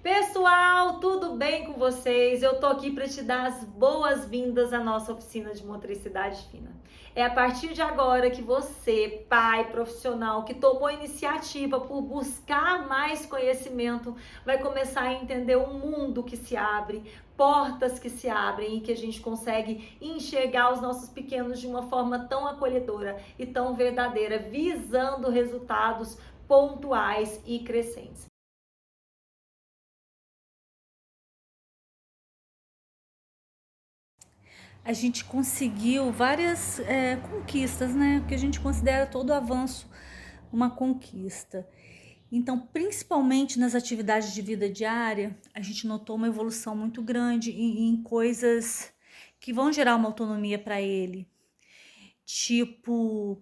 Pessoal, tudo bem com vocês? Eu tô aqui para te dar as boas-vindas à nossa oficina de motricidade fina. É a partir de agora que você, pai, profissional, que tomou iniciativa por buscar mais conhecimento, vai começar a entender o mundo que se abre, portas que se abrem e que a gente consegue enxergar os nossos pequenos de uma forma tão acolhedora e tão verdadeira, visando resultados pontuais e crescentes. A gente conseguiu várias conquistas, né? Que a gente considera todo avanço uma conquista. Então, principalmente nas atividades de vida diária, a gente notou uma evolução muito grande em coisas que vão gerar uma autonomia para ele. Tipo,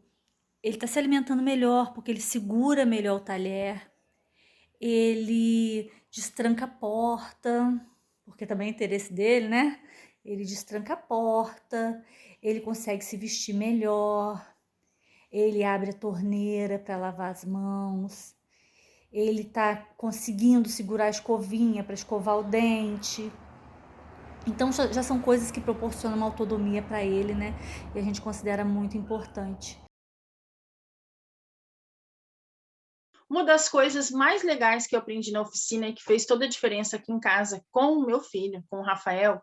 ele está se alimentando melhor porque ele segura melhor o talher, ele destranca a porta, porque também é interesse dele, né? Ele destranca a porta, ele consegue se vestir melhor, ele abre a torneira para lavar as mãos, ele tá conseguindo segurar a escovinha para escovar o dente. Então já são coisas que proporcionam uma autonomia para ele, né? E a gente considera muito importante. Uma das coisas mais legais que eu aprendi na oficina e que fez toda a diferença aqui em casa com o meu filho, com o Rafael,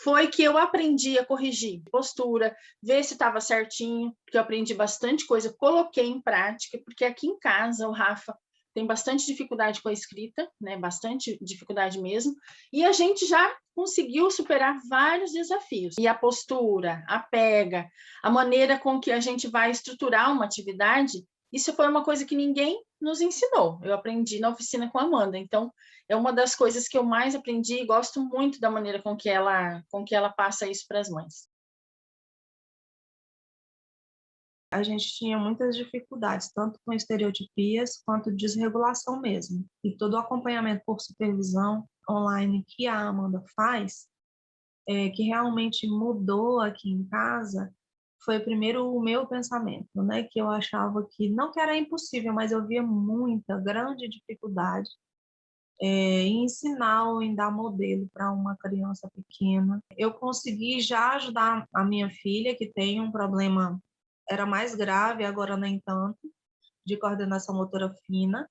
foi que eu aprendi a corrigir postura, ver se estava certinho, porque eu aprendi bastante coisa, coloquei em prática, porque aqui em casa o Rafa tem bastante dificuldade com a escrita, né? Bastante dificuldade mesmo, e a gente já conseguiu superar vários desafios. E a postura, a pega, a maneira com que a gente vai estruturar uma atividade, isso foi uma coisa que ninguém nos ensinou. Eu aprendi na oficina com a Amanda, então é uma das coisas que eu mais aprendi e gosto muito da maneira com que ela passa isso para as mães. A gente tinha muitas dificuldades, tanto com estereotipias quanto desregulação mesmo. E todo o acompanhamento por supervisão online que a Amanda faz, que realmente mudou aqui em casa, foi primeiro o meu pensamento, né? Que eu achava que, não que era impossível, mas eu via muita, grande dificuldade em ensinar ou em dar modelo para uma criança pequena. Eu consegui já ajudar a minha filha, que tem um problema, era mais grave, agora nem tanto, de coordenação motora fina.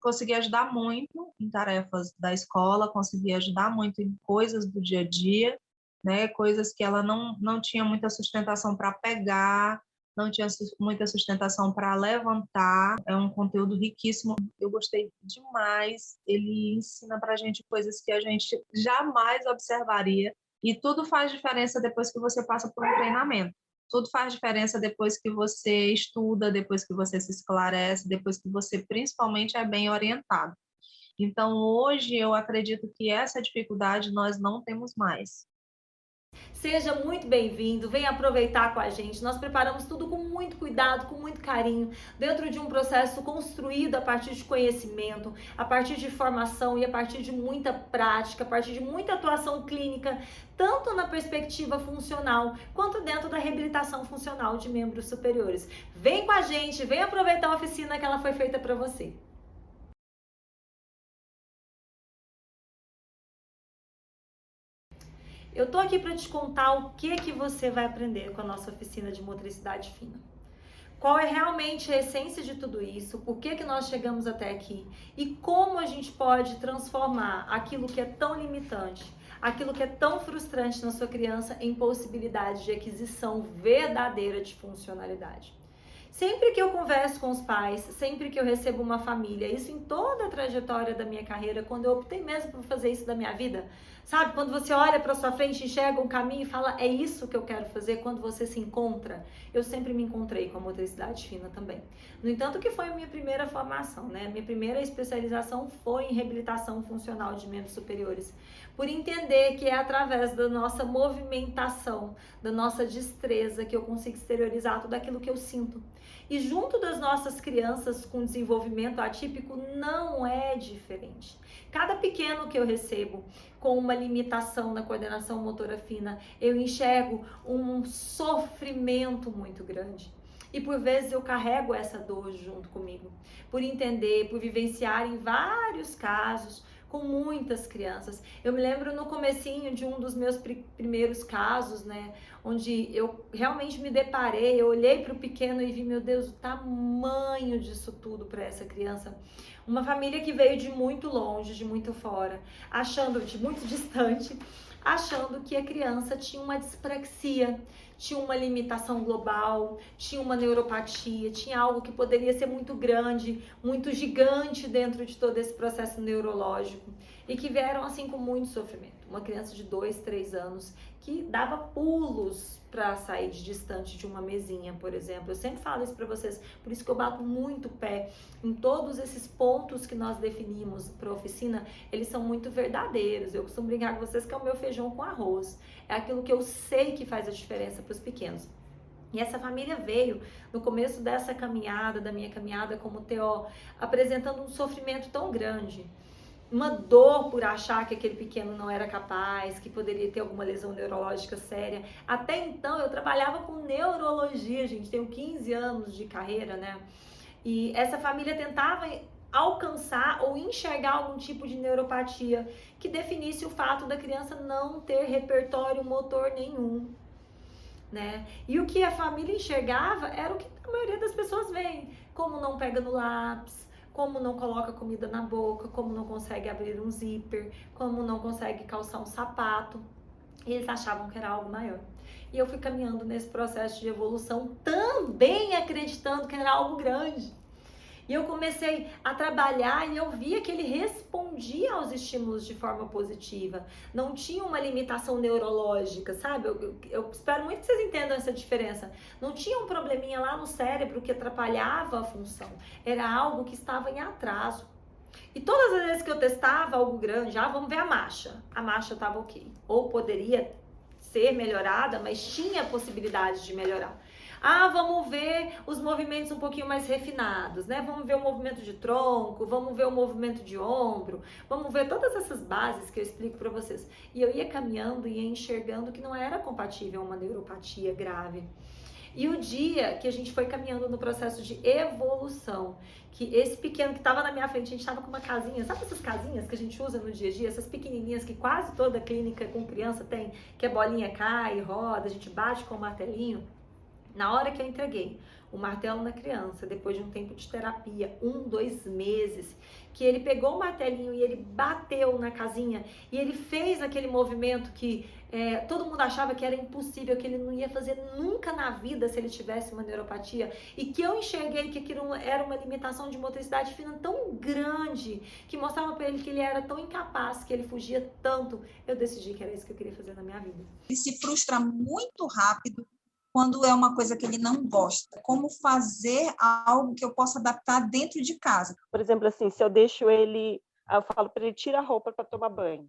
Consegui ajudar muito em tarefas da escola, consegui ajudar muito em coisas do dia a dia, né? Coisas que ela não tinha muita sustentação para pegar, não tinha muita sustentação para levantar. É um conteúdo riquíssimo. Eu gostei demais. Ele ensina para a gente coisas que a gente jamais observaria. E tudo faz diferença depois que você passa por um treinamento. Tudo faz diferença depois que você estuda, depois que você se esclarece, depois que você principalmente é bem orientado. Então, hoje, eu acredito que essa dificuldade nós não temos mais. Seja muito bem-vindo, venha aproveitar com a gente. Nós preparamos tudo com muito cuidado, com muito carinho, dentro de um processo construído a partir de conhecimento, a partir de formação e a partir de muita prática, a partir de muita atuação clínica, tanto na perspectiva funcional quanto dentro da reabilitação funcional de membros superiores. Vem com a gente, vem aproveitar a oficina que ela foi feita para você. Eu tô aqui para te contar o que você vai aprender com a nossa oficina de motricidade fina. Qual é realmente a essência de tudo isso, por que nós chegamos até aqui e como a gente pode transformar aquilo que é tão limitante, aquilo que é tão frustrante na sua criança em possibilidade de aquisição verdadeira de funcionalidade. Sempre que eu converso com os pais, sempre que eu recebo uma família, isso em toda a trajetória da minha carreira, quando eu optei mesmo por fazer isso da minha vida, sabe? Quando você olha para sua frente, enxerga um caminho e fala, é isso que eu quero fazer, quando você se encontra, eu sempre me encontrei com a motricidade fina também. No entanto, que foi a minha primeira formação, né? Minha primeira especialização foi em reabilitação funcional de membros superiores, por entender que é através da nossa movimentação, da nossa destreza, que eu consigo exteriorizar tudo aquilo que eu sinto. E junto das nossas crianças com desenvolvimento atípico não é diferente. Cada pequeno que eu recebo com uma limitação na coordenação motora fina, eu enxergo um sofrimento muito grande. E por vezes eu carrego essa dor junto comigo, por entender, por vivenciar em vários casos, com muitas crianças. Eu me lembro no comecinho de um dos meus primeiros casos, né, onde eu realmente me deparei, eu olhei para o pequeno e vi, meu Deus, o tamanho disso tudo para essa criança. Uma família que veio de muito longe, de muito fora, de muito distante, achando que a criança tinha uma dispraxia, tinha uma limitação global, tinha uma neuropatia, tinha algo que poderia ser muito grande, muito gigante dentro de todo esse processo neurológico, e que vieram assim com muito sofrimento. Uma criança de 2, 3 anos que dava pulos para sair de distante de uma mesinha, por exemplo. Eu sempre falo isso para vocês, por isso que eu bato muito pé em todos esses pontos que nós definimos para a oficina. Eles são muito verdadeiros. Eu costumo brincar com vocês que é o meu feijão com arroz. É aquilo que eu sei que faz a diferença para os pequenos. E essa família veio no começo dessa caminhada, da minha caminhada como TO, apresentando um sofrimento tão grande, uma dor por achar que aquele pequeno não era capaz, que poderia ter alguma lesão neurológica séria. Até então eu trabalhava com neurologia, gente, tenho 15 anos de carreira, né? E essa família tentava alcançar ou enxergar algum tipo de neuropatia que definisse o fato da criança não ter repertório motor nenhum, né? E o que a família enxergava era o que a maioria das pessoas vê, como não pega no lápis, como não coloca comida na boca, como não consegue abrir um zíper, como não consegue calçar um sapato. E eles achavam que era algo maior. E eu fui caminhando nesse processo de evolução, também acreditando que era algo grande. E eu comecei a trabalhar e eu via que ele respondia aos estímulos de forma positiva. Não tinha uma limitação neurológica, sabe? Eu espero muito que vocês entendam essa diferença. Não tinha um probleminha lá no cérebro que atrapalhava a função. Era algo que estava em atraso. E todas as vezes que eu testava algo grande, vamos ver a marcha. A marcha estava ok. Ou poderia ser melhorada, mas tinha possibilidade de melhorar. Vamos ver os movimentos um pouquinho mais refinados, né? Vamos ver o movimento de tronco, vamos ver o movimento de ombro, vamos ver todas essas bases que eu explico para vocês. E eu ia caminhando e ia enxergando que não era compatível a uma neuropatia grave. E o dia que a gente foi caminhando no processo de evolução, que esse pequeno que estava na minha frente, a gente estava com uma casinha, sabe essas casinhas que a gente usa no dia a dia, essas pequenininhas que quase toda clínica com criança tem, que a bolinha cai, roda, a gente bate com o martelinho? Na hora que eu entreguei o martelo na criança, depois de um tempo de terapia, 1, 2 meses, que ele pegou o martelinho e ele bateu na casinha e ele fez aquele movimento que todo mundo achava que era impossível, que ele não ia fazer nunca na vida se ele tivesse uma neuropatia, e que eu enxerguei que aquilo era uma limitação de motricidade fina tão grande, que mostrava para ele que ele era tão incapaz, que ele fugia tanto, eu decidi que era isso que eu queria fazer na minha vida. Ele se frustra muito rápido quando é uma coisa que ele não gosta. Como fazer algo que eu possa adaptar dentro de casa. Por exemplo, assim, se eu deixo ele, eu falo para ele, tira a roupa para tomar banho.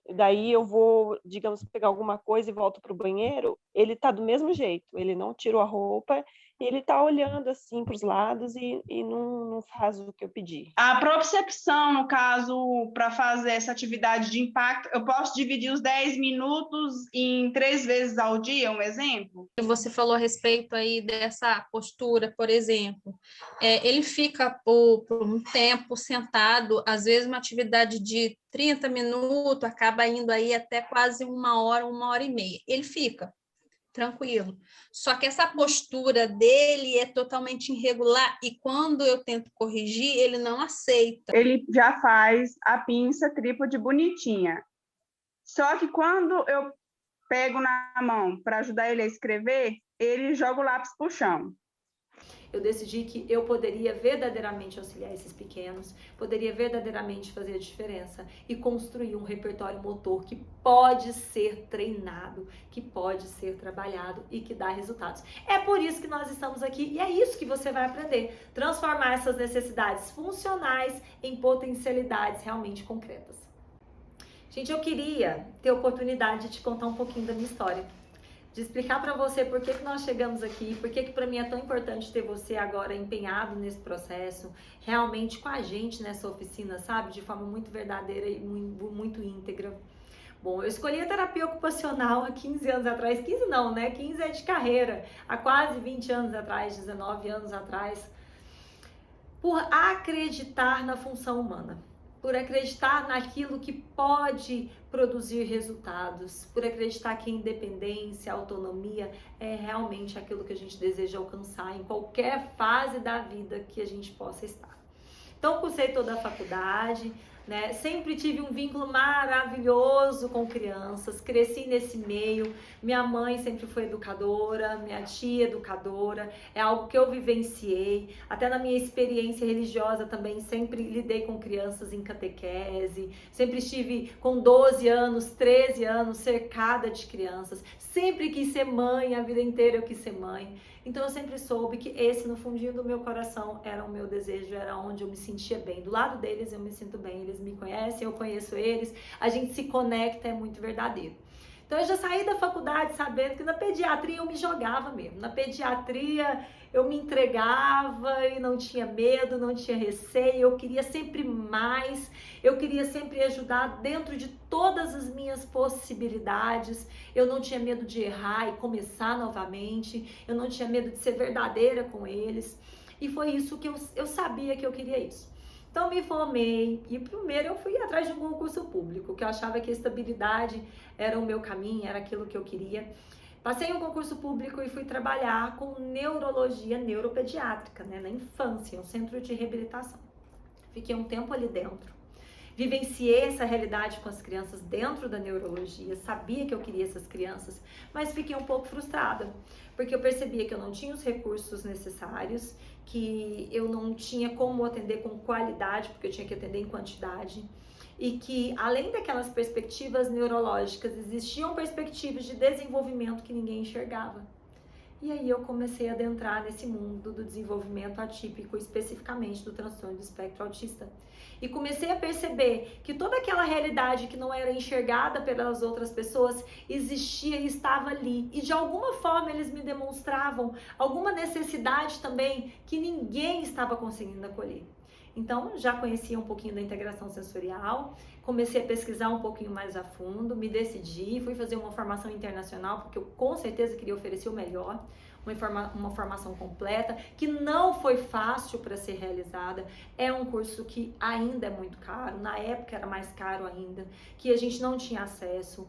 E daí eu vou, digamos, pegar alguma coisa e volto para o banheiro, ele tá do mesmo jeito, ele não tirou a roupa, e ele tá olhando assim para os lados e não faz o que eu pedi. A propriocepção, no caso, para fazer essa atividade de impacto, eu posso dividir os 10 minutos em 3 vezes ao dia, um exemplo? Você falou a respeito aí dessa postura, por exemplo. Ele fica por um tempo sentado, às vezes uma atividade de 30 minutos, acaba indo aí até quase 1 hora, 1h30. Ele fica tranquilo. Só que essa postura dele é totalmente irregular e quando eu tento corrigir, ele não aceita. Ele já faz a pinça trípode bonitinha. Só que quando eu pego na mão para ajudar ele a escrever, ele joga o lápis pro chão. Eu decidi que eu poderia verdadeiramente auxiliar esses pequenos, poderia verdadeiramente fazer a diferença e construir um repertório motor que pode ser treinado, que pode ser trabalhado e que dá resultados. É por isso que nós estamos aqui e é isso que você vai aprender. Transformar essas necessidades funcionais em potencialidades realmente concretas. Gente, eu queria ter a oportunidade de te contar um pouquinho da minha história, de explicar para você por que nós chegamos aqui, por que para mim é tão importante ter você agora empenhado nesse processo, realmente com a gente nessa oficina, sabe? De forma muito verdadeira e muito íntegra. Bom, eu escolhi a terapia ocupacional há 15 anos atrás, 15 não, né? 15 é de carreira, há quase 20 anos atrás, 19 anos atrás, por acreditar na função humana, por acreditar naquilo que pode produzir resultados, por acreditar que a independência, a autonomia é realmente aquilo que a gente deseja alcançar em qualquer fase da vida que a gente possa estar. Então, cursei toda a faculdade, né? Sempre tive um vínculo maravilhoso com crianças, cresci nesse meio, minha mãe sempre foi educadora, minha tia educadora, é algo que eu vivenciei, até na minha experiência religiosa também sempre lidei com crianças em catequese, sempre estive com 12 anos, 13 anos cercada de crianças, sempre quis ser mãe, a vida inteira eu quis ser mãe. Então eu sempre soube que esse, no fundinho do meu coração, era o meu desejo, era onde eu me sentia bem. Do lado deles eu me sinto bem, eles me conhecem, eu conheço eles, a gente se conecta, é muito verdadeiro. Então eu já saí da faculdade sabendo que na pediatria eu me jogava mesmo. Na pediatria eu me entregava e não tinha medo, não tinha receio, eu queria sempre mais, eu queria sempre ajudar dentro de todas as minhas possibilidades, eu não tinha medo de errar e começar novamente, eu não tinha medo de ser verdadeira com eles, e foi isso que eu sabia que eu queria isso. Então me formei e primeiro eu fui atrás de um concurso público, que eu achava que a estabilidade era o meu caminho, era aquilo que eu queria. Passei um concurso público e fui trabalhar com neurologia neuropediátrica, né, na infância, um centro de reabilitação. Fiquei um tempo ali dentro. Vivenciei essa realidade com as crianças dentro da neurologia, sabia que eu queria essas crianças, mas fiquei um pouco frustrada, porque eu percebia que eu não tinha os recursos necessários, que eu não tinha como atender com qualidade, porque eu tinha que atender em quantidade, e que além daquelas perspectivas neurológicas, existiam perspectivas de desenvolvimento que ninguém enxergava. E aí eu comecei a adentrar nesse mundo do desenvolvimento atípico, especificamente do transtorno do espectro autista. E comecei a perceber que toda aquela realidade que não era enxergada pelas outras pessoas existia e estava ali. E de alguma forma eles me demonstravam alguma necessidade também que ninguém estava conseguindo acolher. Então, já conhecia um pouquinho da integração sensorial, comecei a pesquisar um pouquinho mais a fundo, me decidi, fui fazer uma formação internacional, porque eu com certeza queria oferecer o melhor, uma formação completa, que não foi fácil para ser realizada, é um curso que ainda é muito caro, na época era mais caro ainda, que a gente não tinha acesso,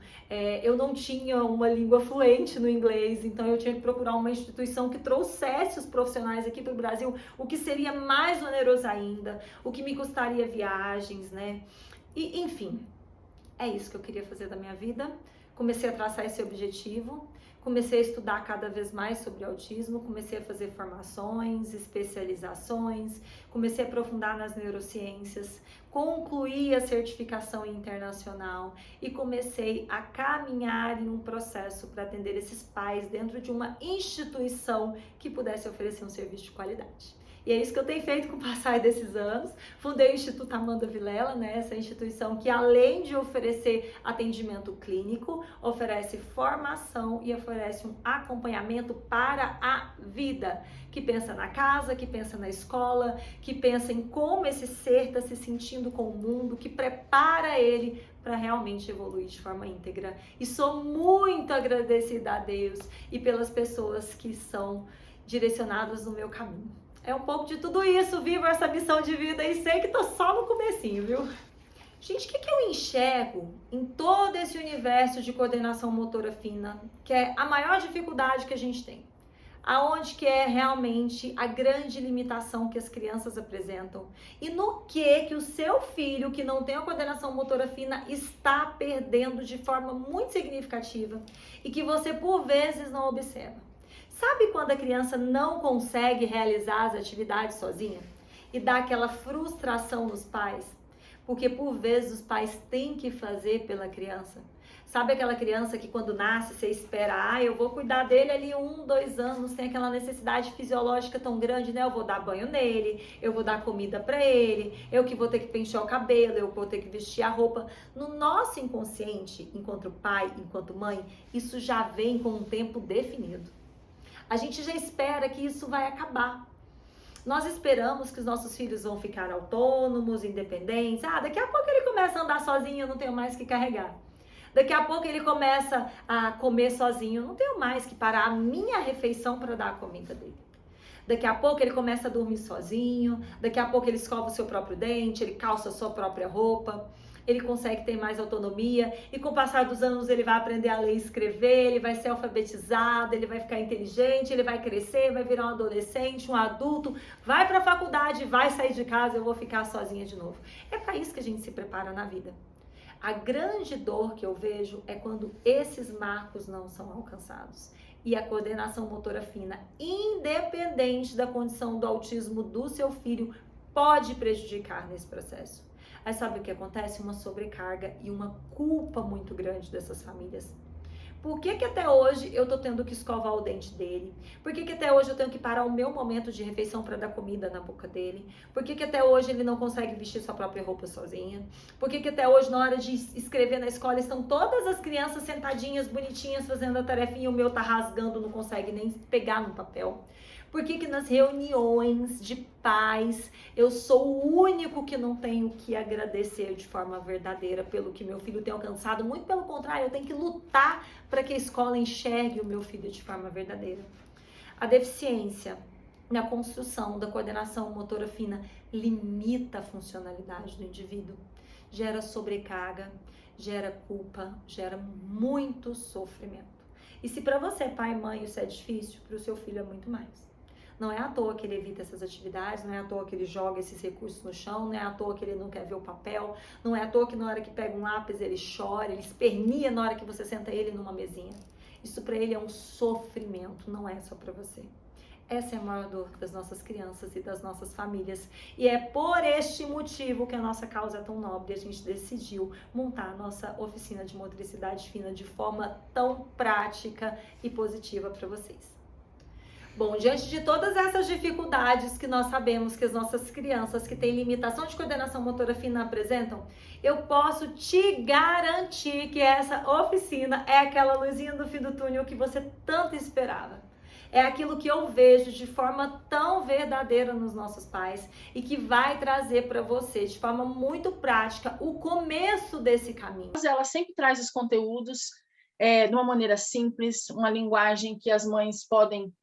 eu não tinha uma língua fluente no inglês, então eu tinha que procurar uma instituição que trouxesse os profissionais aqui para o Brasil, o que seria mais oneroso ainda, o que me custaria viagens, né? E, enfim, é isso que eu queria fazer da minha vida, comecei a traçar esse objetivo, comecei a estudar cada vez mais sobre autismo, comecei a fazer formações, especializações, comecei a aprofundar nas neurociências, concluí a certificação internacional e comecei a caminhar em um processo para atender esses pais dentro de uma instituição que pudesse oferecer um serviço de qualidade. E é isso que eu tenho feito com o passar desses anos. Fundei o Instituto Amanda Vilela, né? Essa instituição que, além de oferecer atendimento clínico, oferece formação e oferece um acompanhamento para a vida, que pensa na casa, que pensa na escola, que pensa em como esse ser está se sentindo com o mundo, que prepara ele para realmente evoluir de forma íntegra. E sou muito agradecida a Deus e pelas pessoas que são direcionadas no meu caminho. É um pouco de tudo isso, vivo essa missão de vida e sei que tô só no comecinho, viu? Gente, o que eu enxergo em todo esse universo de coordenação motora fina, que é a maior dificuldade que a gente tem? Aonde que é realmente a grande limitação que as crianças apresentam? E no que o seu filho, que não tem a coordenação motora fina, está perdendo de forma muito significativa e que você, por vezes, não observa? Sabe quando a criança não consegue realizar as atividades sozinha? E dá aquela frustração nos pais? Porque por vezes os pais têm que fazer pela criança. Sabe aquela criança que quando nasce você espera, eu vou cuidar dele ali 1, 2 anos, tem aquela necessidade fisiológica tão grande, né? Eu vou dar banho nele, eu vou dar comida para ele, eu que vou ter que pentear o cabelo, eu vou ter que vestir a roupa. No nosso inconsciente, enquanto pai, enquanto mãe, isso já vem com um tempo definido. A gente já espera que isso vai acabar. Nós esperamos que os nossos filhos vão ficar autônomos, independentes. Daqui a pouco ele começa a andar sozinho, eu não tenho mais que carregar. Daqui a pouco ele começa a comer sozinho. Eu não tenho mais que parar a minha refeição para dar a comida dele. Daqui a pouco ele começa a dormir sozinho. Daqui a pouco ele escova o seu próprio dente, ele calça a sua própria roupa. Ele consegue ter mais autonomia e com o passar dos anos ele vai aprender a ler e escrever, ele vai ser alfabetizado, ele vai ficar inteligente, ele vai crescer, vai virar um adolescente, um adulto, vai para a faculdade, vai sair de casa, eu vou ficar sozinha de novo. É para isso que a gente se prepara na vida. A grande dor que eu vejo é quando esses marcos não são alcançados. E a coordenação motora fina, independente da condição do autismo do seu filho, pode prejudicar nesse processo. Aí sabe o que acontece? Uma sobrecarga e uma culpa muito grande dessas famílias. Por que que até hoje eu tô tendo que escovar o dente dele? Por que que até hoje eu tenho que parar o meu momento de refeição para dar comida na boca dele? Por que que até hoje ele não consegue vestir sua própria roupa sozinha? Por que que até hoje, na hora de escrever na escola, estão todas as crianças sentadinhas, bonitinhas, fazendo a tarefinha e o meu tá rasgando, não consegue nem pegar no papel? Por que que nas reuniões de pais eu sou o único que não tenho que agradecer de forma verdadeira pelo que meu filho tem alcançado? Muito pelo contrário, eu tenho que lutar para que a escola enxergue o meu filho de forma verdadeira. A deficiência na construção da coordenação motora fina limita a funcionalidade do indivíduo, gera sobrecarga, gera culpa, gera muito sofrimento. E se para você, pai e mãe, isso é difícil, para o seu filho é muito mais. Não é à toa que ele evita essas atividades, não é à toa que ele joga esses recursos no chão, não é à toa que ele não quer ver o papel, não é à toa que na hora que pega um lápis ele chora, ele espernia na hora que você senta ele numa mesinha. Isso para ele é um sofrimento, não é só para você. Essa é a maior dor das nossas crianças e das nossas famílias. E é por este motivo que a nossa causa é tão nobre e a gente decidiu montar a nossa oficina de motricidade fina de forma tão prática e positiva para vocês. Bom, diante de todas essas dificuldades que nós sabemos que as nossas crianças que têm limitação de coordenação motora fina apresentam, eu posso te garantir que essa oficina é aquela luzinha do fim do túnel que você tanto esperava. É aquilo que eu vejo de forma tão verdadeira nos nossos pais e que vai trazer para você de forma muito prática o começo desse caminho. Ela sempre traz os conteúdos de uma maneira simples, uma linguagem que as mães podem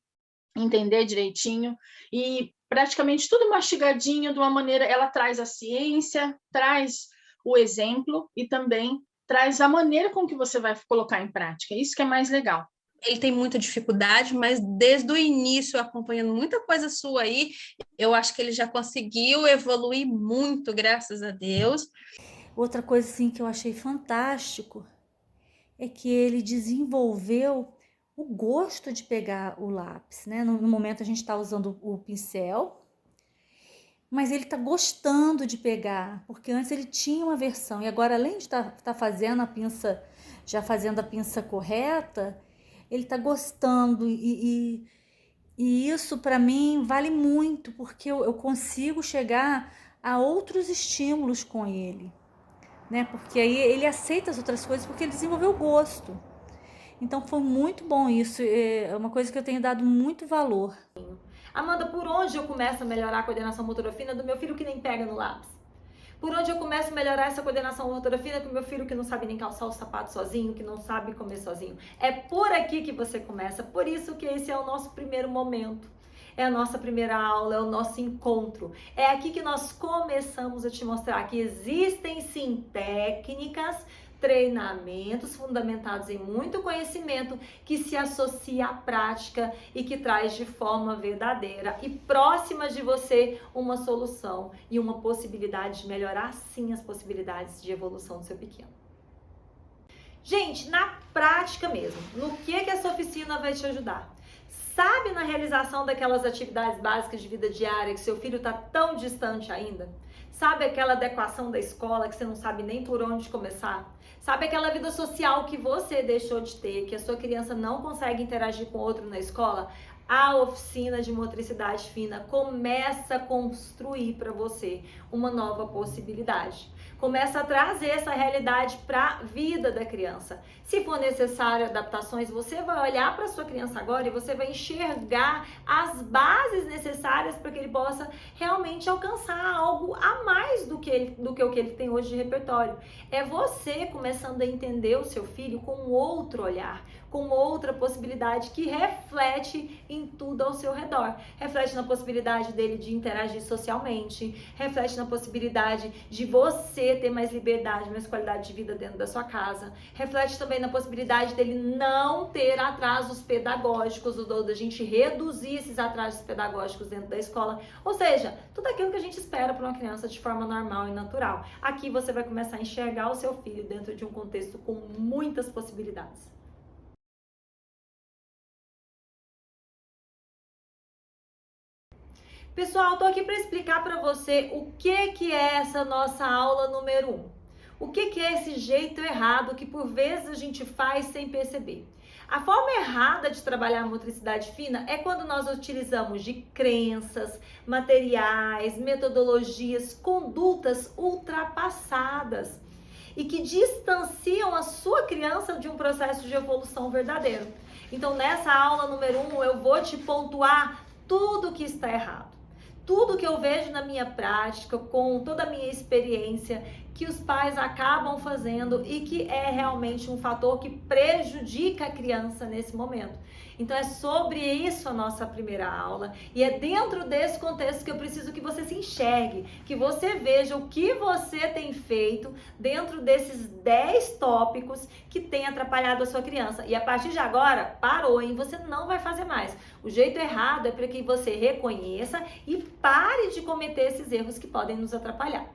entender direitinho e praticamente tudo mastigadinho de uma maneira, ela traz a ciência, traz o exemplo e também traz a maneira com que você vai colocar em prática. Isso que é mais legal. Ele tem muita dificuldade, mas desde o início, acompanhando muita coisa sua aí, eu acho que ele já conseguiu evoluir muito, graças a Deus. Outra coisa assim que eu achei fantástico é que ele desenvolveu o gosto de pegar o lápis, né? No momento a gente está usando o pincel, mas ele está gostando de pegar, porque antes ele tinha uma versão, e agora além de estar fazendo a pinça, já fazendo a pinça correta, ele está gostando, e isso para mim vale muito, porque eu consigo chegar a outros estímulos com ele, né? Porque aí ele aceita as outras coisas, porque ele desenvolveu gosto. Então foi muito bom isso, é uma coisa que eu tenho dado muito valor. Amanda, por onde eu começo a melhorar a coordenação motora fina do meu filho que nem pega no lápis? Por onde eu começo a melhorar essa coordenação motora fina com o meu filho que não sabe nem calçar o sapato sozinho, que não sabe comer sozinho? É por aqui que você começa, por isso que esse é o nosso primeiro momento. É a nossa primeira aula, é o nosso encontro. É aqui que nós começamos a te mostrar que existem sim técnicas, treinamentos fundamentados em muito conhecimento que se associa à prática e que traz de forma verdadeira e próxima de você uma solução e uma possibilidade de melhorar sim as possibilidades de evolução do seu pequeno. Gente, na prática mesmo, no que essa oficina vai te ajudar? Sabe na realização daquelas atividades básicas de vida diária que seu filho está tão distante ainda? Sabe aquela adequação da escola que você não sabe nem por onde começar? Sabe aquela vida social que você deixou de ter, que a sua criança não consegue interagir com outro na escola? A oficina de motricidade fina começa a construir para você uma nova possibilidade. Começa a trazer essa realidade para a vida da criança. Se for necessário adaptações, você vai olhar para sua criança agora e você vai enxergar as bases necessárias para que ele possa realmente alcançar algo a mais do que o que ele tem hoje de repertório. É você começando a entender o seu filho com outro olhar, com outra possibilidade que reflete em tudo ao seu redor. Reflete na possibilidade dele de interagir socialmente, reflete na possibilidade de você ter mais liberdade, mais qualidade de vida dentro da sua casa, reflete também na possibilidade dele não ter atrasos pedagógicos, ou da gente reduzir esses atrasos pedagógicos dentro da escola, ou seja, tudo aquilo que a gente espera para uma criança de forma normal e natural. Aqui você vai começar a enxergar o seu filho dentro de um contexto com muitas possibilidades. Pessoal, tô aqui para explicar para você o que é essa nossa aula número 1. O que é esse jeito errado que por vezes a gente faz sem perceber? A forma errada de trabalhar a motricidade fina é quando nós utilizamos de crenças, materiais, metodologias, condutas ultrapassadas e que distanciam a sua criança de um processo de evolução verdadeiro. Então, nessa aula número 1, eu vou te pontuar tudo que está errado. Tudo que eu vejo na minha prática, com toda a minha experiência, que os pais acabam fazendo e que é realmente um fator que prejudica a criança nesse momento. Então é sobre isso a nossa primeira aula e é dentro desse contexto que eu preciso que você se enxergue, que você veja o que você tem feito dentro desses 10 tópicos que tem atrapalhado a sua criança. E a partir de agora, parou, hein? Você não vai fazer mais. O jeito errado é para que você reconheça e pare de cometer esses erros que podem nos atrapalhar.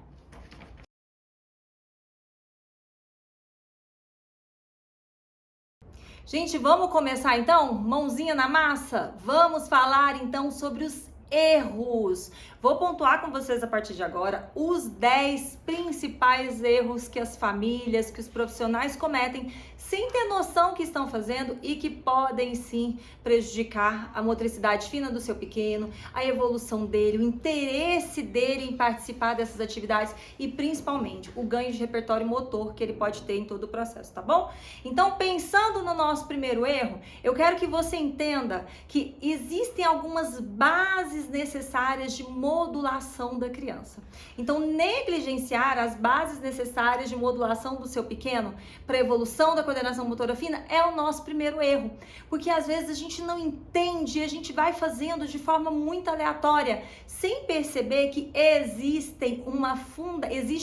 Gente, vamos começar então? Mãozinha na massa? Vamos falar então sobre os erros. Vou pontuar com vocês a partir de agora os 10 principais erros que as famílias, que os profissionais cometem sem ter noção que estão fazendo e que podem sim prejudicar a motricidade fina do seu pequeno, a evolução dele, o interesse dele em participar dessas atividades e principalmente o ganho de repertório motor que ele pode ter em todo o processo, tá bom? Então, pensando no nosso primeiro erro, eu quero que você entenda que existem algumas bases necessárias de modulação da criança. Então, negligenciar as bases necessárias de modulação do seu pequeno para a evolução da coordenação motora fina é o nosso primeiro erro, porque às vezes a gente não entende e a gente vai fazendo de forma muito aleatória, sem perceber que existe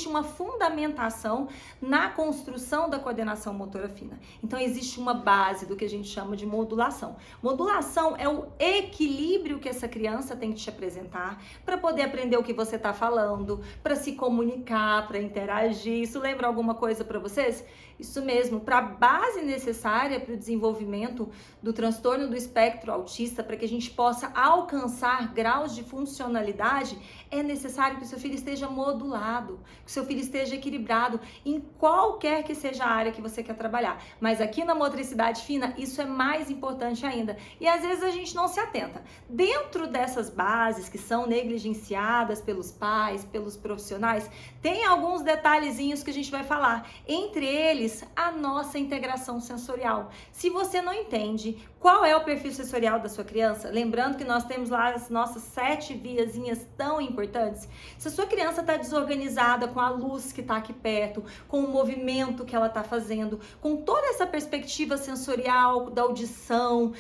uma fundamentação na construção da coordenação motora fina. Então, existe uma base do que a gente chama de modulação. Modulação é o equilíbrio que essa criança tem que te apresentar para poder aprender o que você está falando, para se comunicar, para interagir. Isso lembra alguma coisa para vocês? Isso mesmo, para a base necessária para o desenvolvimento do transtorno do espectro autista, para que a gente possa alcançar graus de funcionalidade, é necessário que o seu filho esteja modulado, que o seu filho esteja equilibrado em qualquer que seja a área que você quer trabalhar. Mas aqui na motricidade fina, isso é mais importante ainda. E às vezes a gente não se atenta. Dentro dessas bases que são negligenciadas pelos pais, pelos profissionais, tem alguns detalhezinhos que a gente vai falar. Entre eles, a nossa integração sensorial. Se você não entende qual é o perfil sensorial da sua criança, lembrando que nós temos lá as nossas 7 viazinhas tão importantes. Se a sua criança está desorganizada com a luz que está aqui perto, com o movimento que ela está fazendo, com toda essa perspectiva sensorial da audição,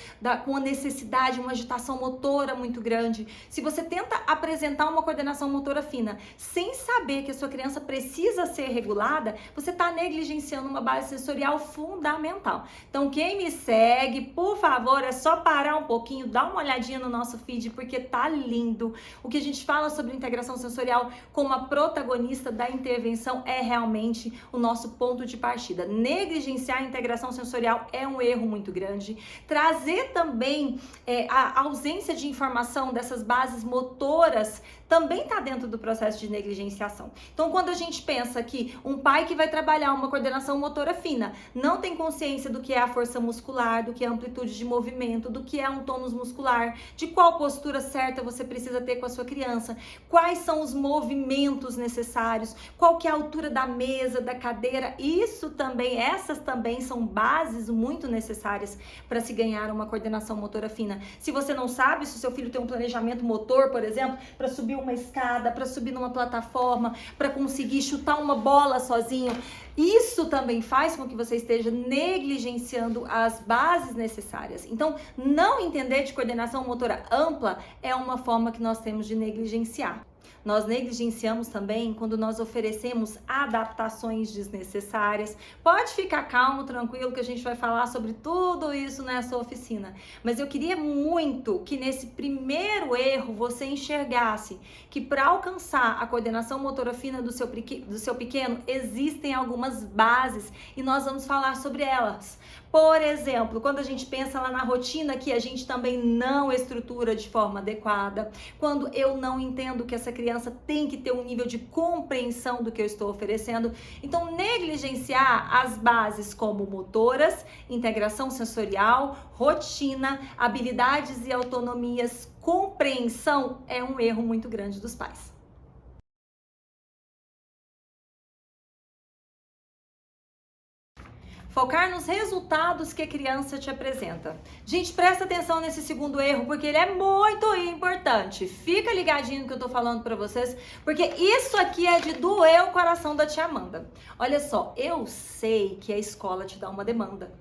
com a necessidade, uma agitação motora muito grande, se você tenta apresentar uma coordenação motora fina sem saber que a sua criança precisa ser regulada, você está negligenciando uma base sensorial fundamental. Então, quem me segue, por favor, é só parar um pouquinho, dar uma olhadinha no nosso feed, porque tá lindo. O que a gente fala sobre integração sensorial como a protagonista da intervenção é realmente o nosso ponto de partida. Negligenciar a integração sensorial é um erro muito grande. Trazer também a ausência de informação dessas bases motoras também está dentro do processo de negligenciação. Então, quando a gente pensa que um pai que vai trabalhar uma coordenação motora fina não não tem consciência do que é a força muscular, do que é a amplitude de movimento, do que é um tônus muscular, de qual postura certa você precisa ter com a sua criança, quais são os movimentos necessários, qual que é a altura da mesa, da cadeira. Essas também são bases muito necessárias para se ganhar uma coordenação motora fina. Se você não sabe, se o seu filho tem um planejamento motor, por exemplo, para subir uma escada, para subir numa plataforma, para conseguir chutar uma bola sozinho, isso também faz com que você esteja negligenciando as bases necessárias. Então, não entender de coordenação motora ampla é uma forma que nós temos de negligenciar. Nós negligenciamos também quando nós oferecemos adaptações desnecessárias. Pode ficar calmo, tranquilo, que a gente vai falar sobre tudo isso nessa oficina. Mas eu queria muito que nesse primeiro erro você enxergasse que para alcançar a coordenação motora fina do seu pequeno, existem algumas bases e nós vamos falar sobre elas. Por exemplo, quando a gente pensa lá na rotina que a gente também não estrutura de forma adequada, quando eu não entendo que essa criança tem que ter um nível de compreensão do que eu estou oferecendo, então negligenciar as bases como motoras, integração sensorial, rotina, habilidades e autonomias, compreensão é um erro muito grande dos pais. Focar nos resultados que a criança te apresenta. Gente, presta atenção nesse segundo erro, porque ele é muito importante. Fica ligadinho no que eu tô falando pra vocês, porque isso aqui é de doer o coração da tia Amanda. Olha só, eu sei que a escola te dá uma demanda.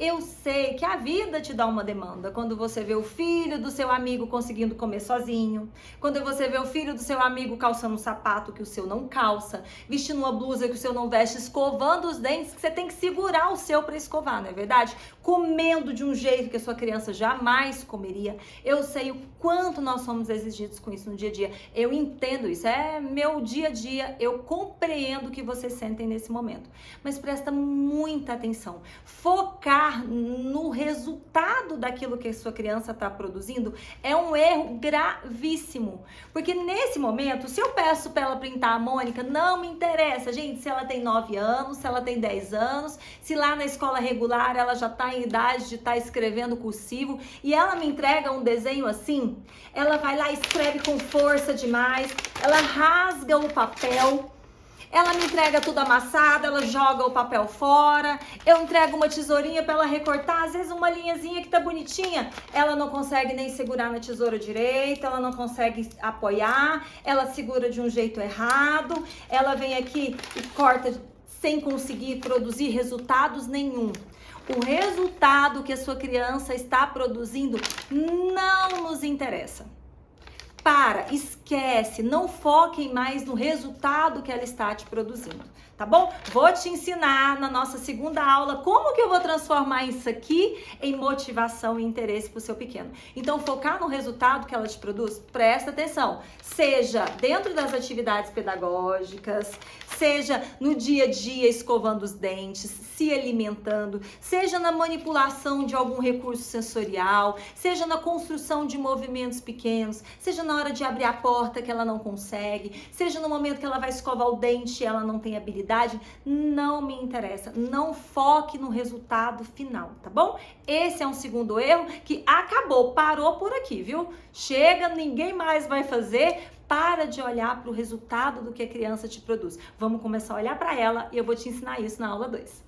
Eu sei que a vida te dá uma demanda. Quando você vê o filho do seu amigo conseguindo comer sozinho, quando você vê o filho do seu amigo calçando um sapato que o seu não calça, vestindo uma blusa que o seu não veste, escovando os dentes, que você tem que segurar o seu para escovar, não é verdade? Comendo de um jeito que a sua criança jamais comeria. Eu sei o quanto nós somos exigidos com isso no dia a dia. Eu entendo isso, é meu dia a dia, eu compreendo o que vocês sentem nesse momento. Mas presta muita atenção. Focar no resultado daquilo que a sua criança está produzindo é um erro gravíssimo. Porque nesse momento, se eu peço para ela printar a Mônica, não me interessa, gente, se ela tem 9 anos, se ela tem 10 anos, se lá na escola regular ela já está em idade de estar escrevendo cursivo e ela me entrega um desenho assim, ela vai lá e escreve com força demais, ela rasga o papel. Ela me entrega tudo amassado, ela joga o papel fora, eu entrego uma tesourinha para ela recortar, às vezes uma linhazinha que tá bonitinha, ela não consegue nem segurar na tesoura direita, ela não consegue apoiar, ela segura de um jeito errado, ela vem aqui e corta sem conseguir produzir resultados nenhum. O resultado que a sua criança está produzindo não nos interessa. Esquece, não foquem mais no resultado que ela está te produzindo, tá bom? Vou te ensinar na nossa segunda aula como que eu vou transformar isso aqui em motivação e interesse para o seu pequeno. Então, focar no resultado que ela te produz, presta atenção, seja dentro das atividades pedagógicas, seja no dia a dia escovando os dentes, se alimentando, seja na manipulação de algum recurso sensorial, seja na construção de movimentos pequenos, seja na hora de abrir a porta que ela não consegue, seja no momento que ela vai escovar o dente e ela não tem habilidade, não me interessa. Não foque no resultado final, tá bom? Esse é um segundo erro que acabou, parou por aqui, viu? Chega, ninguém mais vai fazer. Para de olhar para o resultado do que a criança te produz. Vamos começar a olhar para ela e eu vou te ensinar isso na aula 2.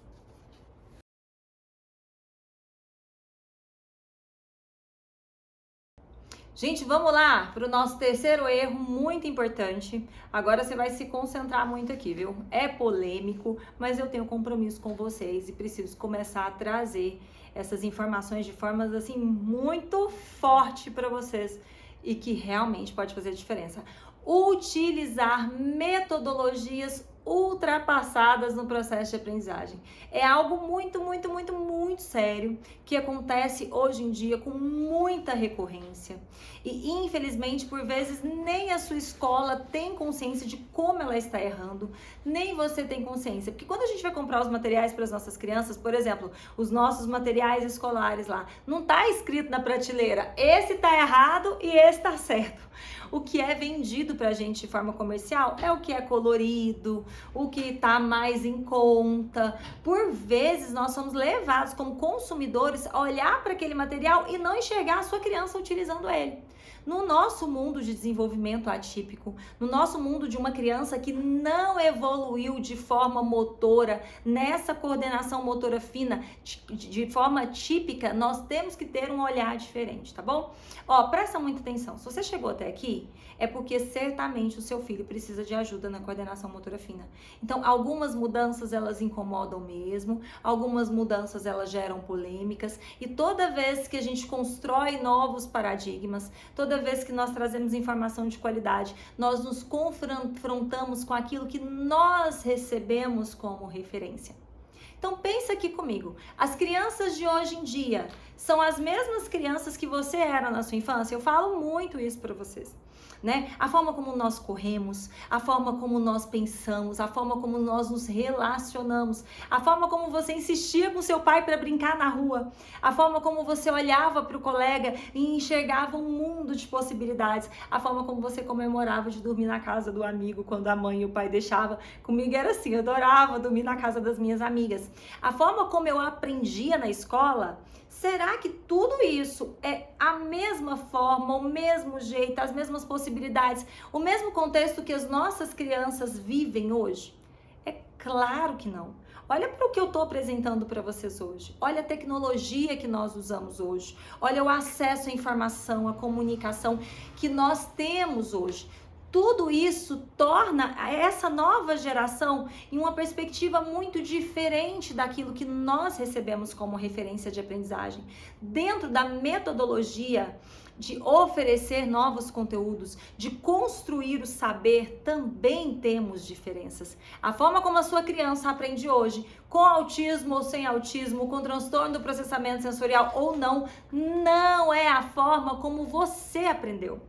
Gente, vamos lá para o nosso terceiro erro, muito importante. Agora você vai se concentrar muito aqui, viu? É polêmico, mas eu tenho compromisso com vocês e preciso começar a trazer essas informações de formas assim muito forte para vocês e que realmente pode fazer diferença. Utilizar metodologias ultrapassadas no processo de aprendizagem. É algo muito muito sério que acontece hoje em dia com muita recorrência. E infelizmente, por vezes, nem a sua escola tem consciência de como ela está errando, nem você tem consciência. Porque quando a gente vai comprar os materiais para as nossas crianças, por exemplo, os nossos materiais escolares lá, não está escrito na prateleira, esse está errado e esse está certo. O que é vendido pra gente de forma comercial é o que é colorido, o que tá mais em conta. Por vezes nós somos levados como consumidores a olhar para aquele material e não enxergar a sua criança utilizando ele. No nosso mundo de desenvolvimento atípico, no nosso mundo de uma criança que não evoluiu de forma motora, nessa coordenação motora fina, de forma típica, nós temos que ter um olhar diferente, tá bom? Ó, presta muita atenção. Se você chegou até aqui, é porque certamente o seu filho precisa de ajuda na coordenação motora fina. Então, algumas mudanças elas incomodam mesmo, algumas mudanças elas geram polêmicas, e toda vez que a gente constrói novos paradigmas, toda vez que nós trazemos informação de qualidade, nós nos confrontamos com aquilo que nós recebemos como referência. Então pensa aqui comigo, as crianças de hoje em dia são as mesmas crianças que você era na sua infância? Eu falo muito isso para vocês. Né? A forma como nós corremos, a forma como nós pensamos, a forma como nós nos relacionamos, a forma como você insistia com seu pai para brincar na rua, a forma como você olhava para o colega e enxergava um mundo de possibilidades, a forma como você comemorava de dormir na casa do amigo quando a mãe e o pai deixavam. Comigo era assim, eu adorava dormir na casa das minhas amigas. A forma como eu aprendia na escola. Será que tudo isso é a mesma forma, o mesmo jeito, as mesmas possibilidades, o mesmo contexto que as nossas crianças vivem hoje? É claro que não. Olha para o que eu estou apresentando para vocês hoje. Olha a tecnologia que nós usamos hoje. Olha o acesso à informação, à comunicação que nós temos hoje. Tudo isso torna essa nova geração em uma perspectiva muito diferente daquilo que nós recebemos como referência de aprendizagem. Dentro da metodologia de oferecer novos conteúdos, de construir o saber, também temos diferenças. A forma como a sua criança aprende hoje, com autismo ou sem autismo, com transtorno do processamento sensorial ou não, não é a forma como você aprendeu.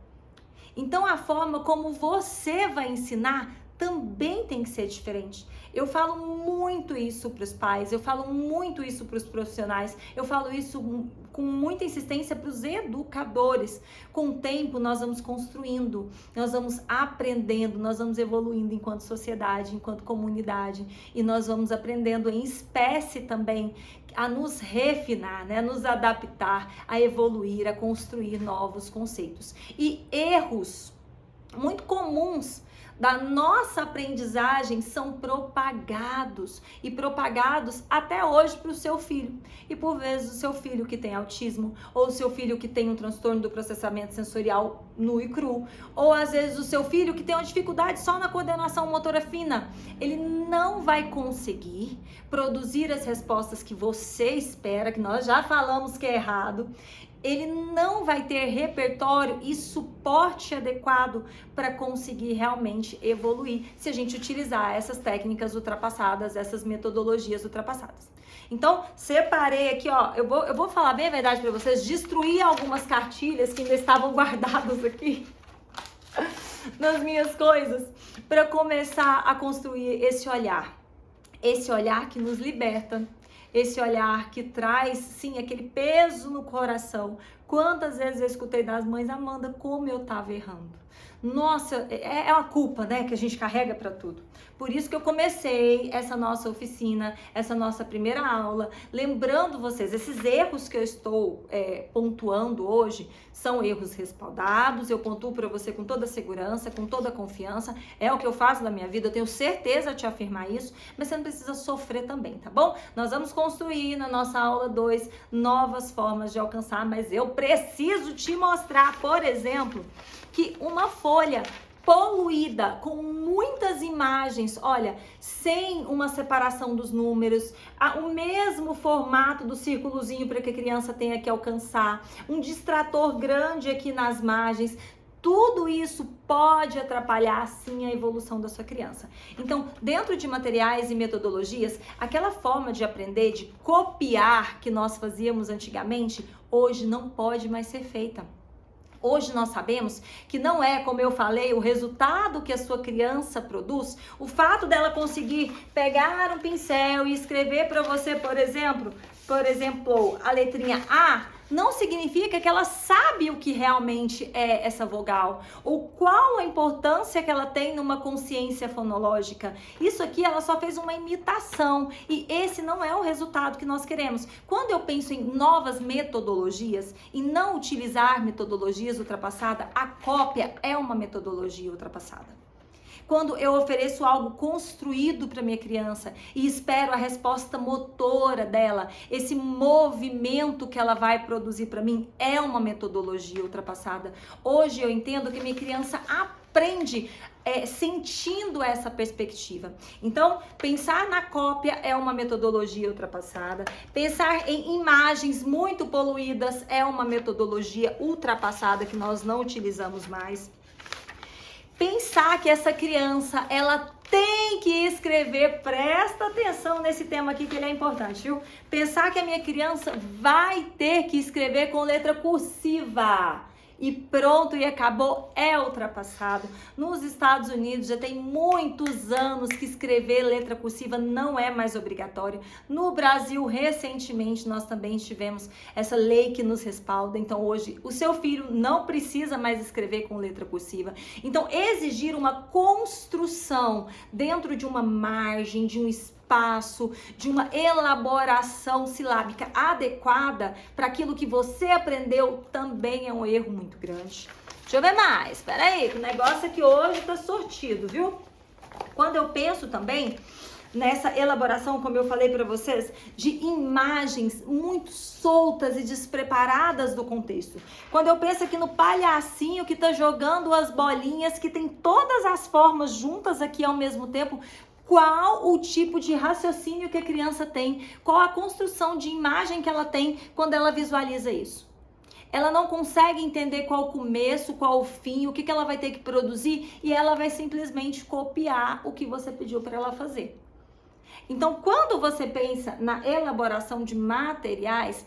Então a forma como você vai ensinar também tem que ser diferente. Eu falo muito isso para os pais, eu falo muito isso para os profissionais, eu falo isso com muita insistência para os educadores. Com o tempo nós vamos construindo, nós vamos aprendendo, nós vamos evoluindo enquanto sociedade, enquanto comunidade, e nós vamos aprendendo em espécie também a nos refinar, né? A nos adaptar, a evoluir, a construir novos conceitos. E erros muito comuns da nossa aprendizagem são propagados e propagados até hoje para o seu filho. E por vezes o seu filho que tem autismo, ou o seu filho que tem um transtorno do processamento sensorial nu e cru, ou às vezes o seu filho que tem uma dificuldade só na coordenação motora fina, ele não vai conseguir produzir as respostas que você espera, que nós já falamos que é errado. Ele não vai ter repertório e suporte adequado para conseguir realmente evoluir se a gente utilizar essas técnicas ultrapassadas, essas metodologias ultrapassadas. Então, separei aqui, ó, eu vou falar bem a verdade para vocês, destruir algumas cartilhas que ainda estavam guardadas aqui nas minhas coisas, para começar a construir esse olhar que nos liberta, esse olhar que traz, sim, aquele peso no coração. Quantas vezes eu escutei das mães, Amanda, como eu tava errando. Nossa, é uma culpa, né, que a gente carrega para tudo. Por isso que eu comecei essa nossa oficina, essa nossa primeira aula, lembrando vocês, esses erros que eu estou pontuando hoje são erros respaldados, eu pontuo para você com toda segurança, com toda confiança, é o que eu faço na minha vida, eu tenho certeza de te afirmar isso, mas você não precisa sofrer também, tá bom? Nós vamos construir na nossa aula 2 novas formas de alcançar, mas eu preciso te mostrar, por exemplo, que uma folha poluída, com muitas imagens, olha, sem uma separação dos números, o mesmo formato do círculozinho para que a criança tenha que alcançar, um distrator grande aqui nas margens, Tudo isso pode atrapalhar, sim, a evolução da sua criança. Então, dentro de materiais e metodologias, aquela forma de aprender, de copiar que nós fazíamos antigamente, hoje não pode mais ser feita. Hoje nós sabemos que não é, como eu falei, o resultado que a sua criança produz, o fato dela conseguir pegar um pincel e escrever para você, por exemplo, a letrinha A, não significa que ela sabe o que realmente é essa vogal, ou qual a importância que ela tem numa consciência fonológica. Isso aqui ela só fez uma imitação, e esse não é o resultado que nós queremos. Quando eu penso em novas metodologias e não utilizar metodologias ultrapassadas, a cópia é uma metodologia ultrapassada. Quando eu ofereço algo construído para minha criança e espero a resposta motora dela, esse movimento que ela vai produzir para mim é uma metodologia ultrapassada. Hoje eu entendo que minha criança aprende sentindo essa perspectiva. Então, pensar na cópia é uma metodologia ultrapassada. Pensar em imagens muito poluídas é uma metodologia ultrapassada que nós não utilizamos mais. Pensar que essa criança, ela tem que escrever, presta atenção nesse tema aqui que ele é importante, viu? Pensar que a minha criança vai ter que escrever com letra cursiva e pronto e acabou é ultrapassado. Nos Estados Unidos já tem muitos anos que escrever letra cursiva não é mais obrigatório. No Brasil, recentemente, nós também tivemos essa lei que nos respalda. Então, hoje, o seu filho não precisa mais escrever com letra cursiva. Então, exigir uma construção dentro de uma margem, de um espaço, de uma elaboração silábica adequada para aquilo que você aprendeu também é um erro muito grande. Deixa eu ver mais, espera aí, que o negócio aqui hoje tá sortido, viu? Quando eu penso também nessa elaboração, como eu falei para vocês, de imagens muito soltas e despreparadas do contexto. Quando eu penso aqui no palhacinho que tá jogando as bolinhas, que tem todas as formas juntas aqui ao mesmo tempo, qual o tipo de raciocínio que a criança tem, qual a construção de imagem que ela tem quando ela visualiza isso. Ela não consegue entender qual o começo, qual o fim, o que ela vai ter que produzir e ela vai simplesmente copiar o que você pediu para ela fazer. Então, quando você pensa na elaboração de materiais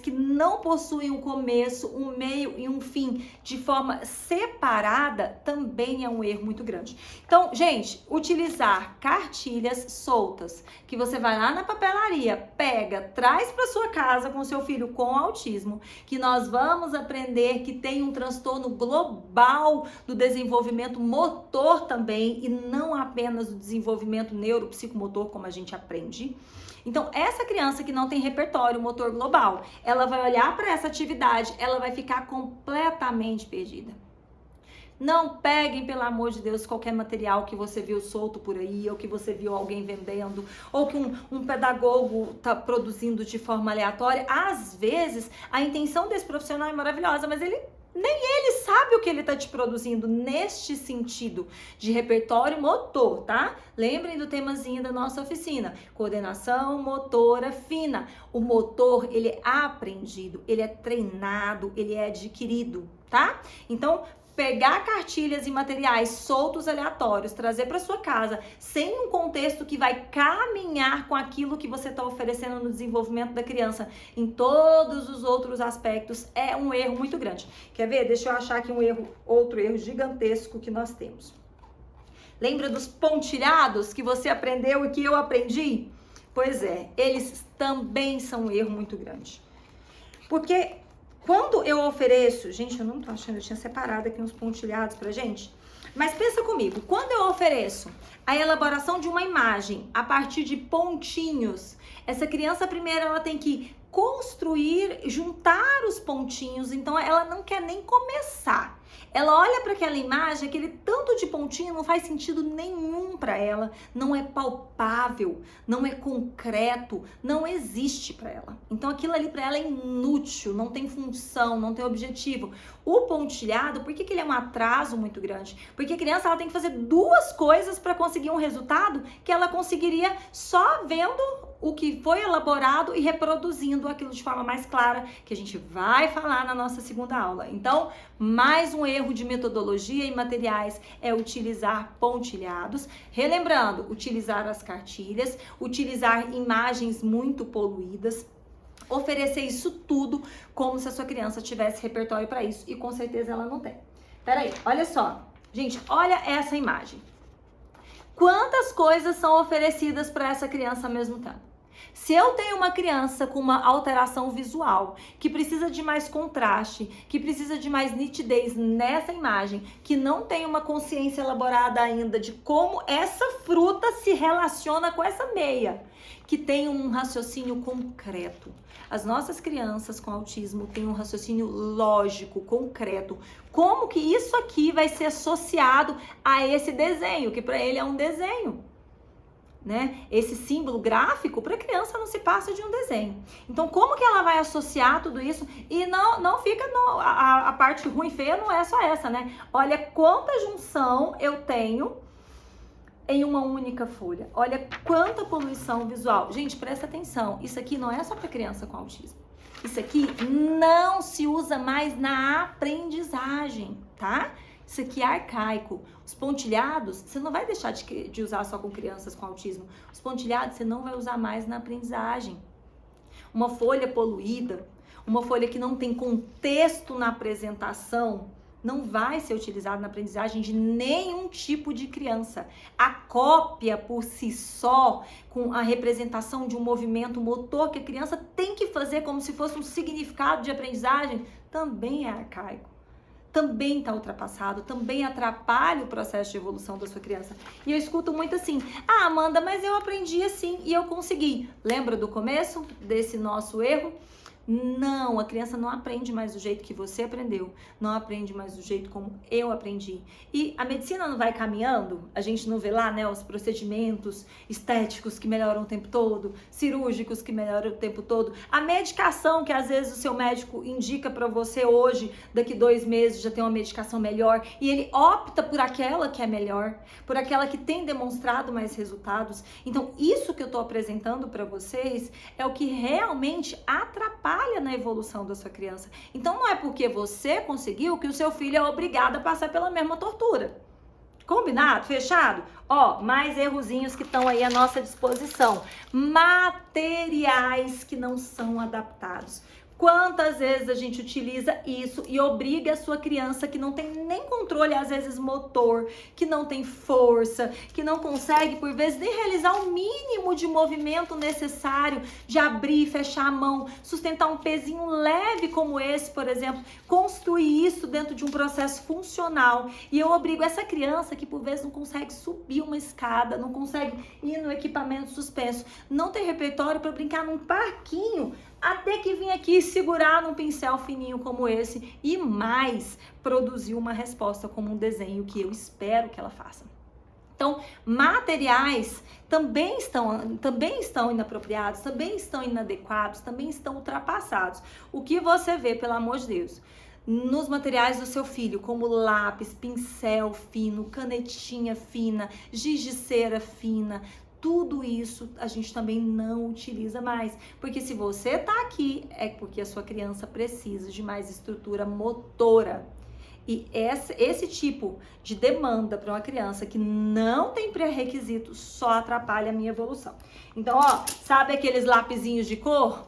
que não possuem um começo, um meio e um fim de forma separada, também é um erro muito grande. Então, gente, utilizar cartilhas soltas, que você vai lá na papelaria, pega, traz para sua casa com seu filho com autismo, que nós vamos aprender que tem um transtorno global do desenvolvimento motor também, e não apenas do desenvolvimento neuropsicomotor, como a gente aprende. Então, essa criança que não tem repertório motor global, ela vai olhar para essa atividade, ela vai ficar completamente perdida. Não peguem, pelo amor de Deus, qualquer material que você viu solto por aí, ou que você viu alguém vendendo, ou que um pedagogo está produzindo de forma aleatória. Às vezes, a intenção desse profissional é maravilhosa, mas nem ele sabe o que ele está te produzindo neste sentido de repertório motor, tá? Lembrem do temazinho da nossa oficina, coordenação motora fina. O motor, ele é aprendido, ele é treinado, ele é adquirido, tá? Então, pegar cartilhas e materiais soltos aleatórios, trazer para sua casa, sem um contexto que vai caminhar com aquilo que você está oferecendo no desenvolvimento da criança em todos os outros aspectos, é um erro muito grande. Quer ver? Deixa eu achar aqui outro erro gigantesco que nós temos. Lembra dos pontilhados que você aprendeu e que eu aprendi? Pois é, eles também são um erro muito grande. Porque quando eu ofereço, gente, eu não tô achando, eu tinha separado aqui uns pontilhados pra gente, mas pensa comigo, quando eu ofereço a elaboração de uma imagem a partir de pontinhos, essa criança primeiro ela tem que construir, juntar os pontinhos, então ela não quer nem começar. Ela olha para aquela imagem, aquele tanto de pontinho não faz sentido nenhum para ela, não é palpável, não é concreto, não existe para ela. Então aquilo ali para ela é inútil, não tem função, não tem objetivo. O pontilhado, por que ele é um atraso muito grande? Porque a criança ela tem que fazer duas coisas para conseguir um resultado que ela conseguiria só vendo o que foi elaborado e reproduzindo aquilo de forma mais clara, que a gente vai falar na nossa segunda aula. Então, mais um erro de metodologia e materiais é utilizar pontilhados. Relembrando, utilizar as cartilhas, utilizar imagens muito poluídas, oferecer isso tudo como se a sua criança tivesse repertório para isso, e com certeza ela não tem. Peraí, olha só. Gente, olha essa imagem. Quantas coisas são oferecidas para essa criança ao mesmo tempo? Se eu tenho uma criança com uma alteração visual, que precisa de mais contraste, que precisa de mais nitidez nessa imagem, que não tem uma consciência elaborada ainda de como essa fruta se relaciona com essa meia, que tem um raciocínio concreto. As nossas crianças com autismo têm um raciocínio lógico, concreto. Como que isso aqui vai ser associado a esse desenho, que para ele é um desenho, né? Esse símbolo gráfico para a criança não se passa de um desenho. Então, como que ela vai associar tudo isso? E não fica a parte ruim e feia não é só essa, né? Olha quanta junção eu tenho em uma única folha. Olha quanta poluição visual. Gente, presta atenção. Isso aqui não é só para criança com autismo. Isso aqui não se usa mais na aprendizagem, tá? Isso aqui é arcaico. Os pontilhados, você não vai deixar de usar só com crianças com autismo. Os pontilhados você não vai usar mais na aprendizagem. Uma folha poluída, uma folha que não tem contexto na apresentação, não vai ser utilizado na aprendizagem de nenhum tipo de criança. A cópia por si só, com a representação de um movimento motor que a criança tem que fazer como se fosse um significado de aprendizagem, também é arcaico. Também está ultrapassado, também atrapalha o processo de evolução da sua criança. E eu escuto muito assim, ah, Amanda, mas eu aprendi assim e eu consegui. Lembra do começo desse nosso erro? Não, a criança não aprende mais do jeito que você aprendeu, não aprende mais do jeito como eu aprendi. E a medicina não vai caminhando, a gente não vê lá, né, os procedimentos estéticos que melhoram o tempo todo, cirúrgicos que melhoram o tempo todo, a medicação que às vezes o seu médico indica para você hoje, daqui 2 meses já tem uma medicação melhor, e ele opta por aquela que é melhor, por aquela que tem demonstrado mais resultados. Então, isso que eu tô apresentando para vocês é o que realmente atrapalha na evolução da sua criança. Então não é porque você conseguiu que o seu filho é obrigado a passar pela mesma tortura. Combinado? Fechado? Ó, mais errozinhos que estão aí à nossa disposição. Materiais que não são adaptados. Quantas vezes a gente utiliza isso e obriga a sua criança que não tem nem controle, às vezes motor, que não tem força, que não consegue, por vezes, nem realizar o mínimo de movimento necessário de abrir e fechar a mão, sustentar um pezinho leve como esse, por exemplo, construir isso dentro de um processo funcional. E eu obrigo essa criança que, por vezes, não consegue subir uma escada, não consegue ir no equipamento suspenso, não tem repertório para brincar num parquinho, até que vim aqui segurar num pincel fininho como esse e mais produzir uma resposta como um desenho que eu espero que ela faça. Então, materiais também estão inapropriados, também estão inadequados, também estão ultrapassados. O que você vê, pelo amor de Deus, nos materiais do seu filho, como lápis, pincel fino, canetinha fina, giz de cera fina, tudo isso a gente também não utiliza mais, porque se você tá aqui, é porque a sua criança precisa de mais estrutura motora. E esse tipo de demanda para uma criança que não tem pré-requisito só atrapalha a minha evolução. Então, ó, sabe aqueles lapisinhos de cor?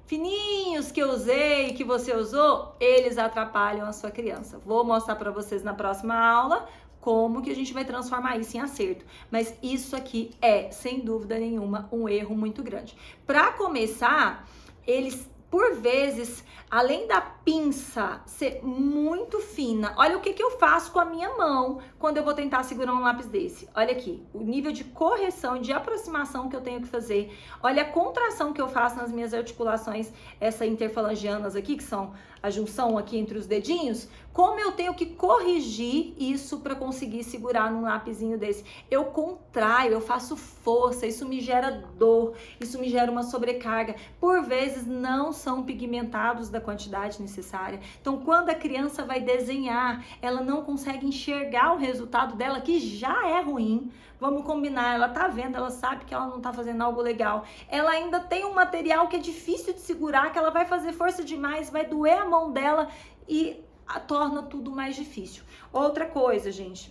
Fininhos que eu usei, que você usou, eles atrapalham a sua criança. Vou mostrar para vocês na próxima aula como que a gente vai transformar isso em acerto. Mas isso aqui é, sem dúvida nenhuma, um erro muito grande. Para começar, eles, por vezes, além da pinça ser muito fina, olha o que eu faço com a minha mão quando eu vou tentar segurar um lápis desse. Olha aqui, o nível de correção, de aproximação que eu tenho que fazer. Olha a contração que eu faço nas minhas articulações, essa interfalangianas aqui, que são a junção aqui entre os dedinhos. Como eu tenho que corrigir isso para conseguir segurar num lapisinho desse? Eu contraio, eu faço força, isso me gera dor, isso me gera uma sobrecarga. Por vezes não são pigmentados da quantidade necessária. Então, quando a criança vai desenhar, ela não consegue enxergar o resultado dela, que já é ruim. Vamos combinar, ela tá vendo, ela sabe que ela não tá fazendo algo legal. Ela ainda tem um material que é difícil de segurar, que ela vai fazer força demais, vai doer a mão dela e torna tudo mais difícil. Outra coisa, gente,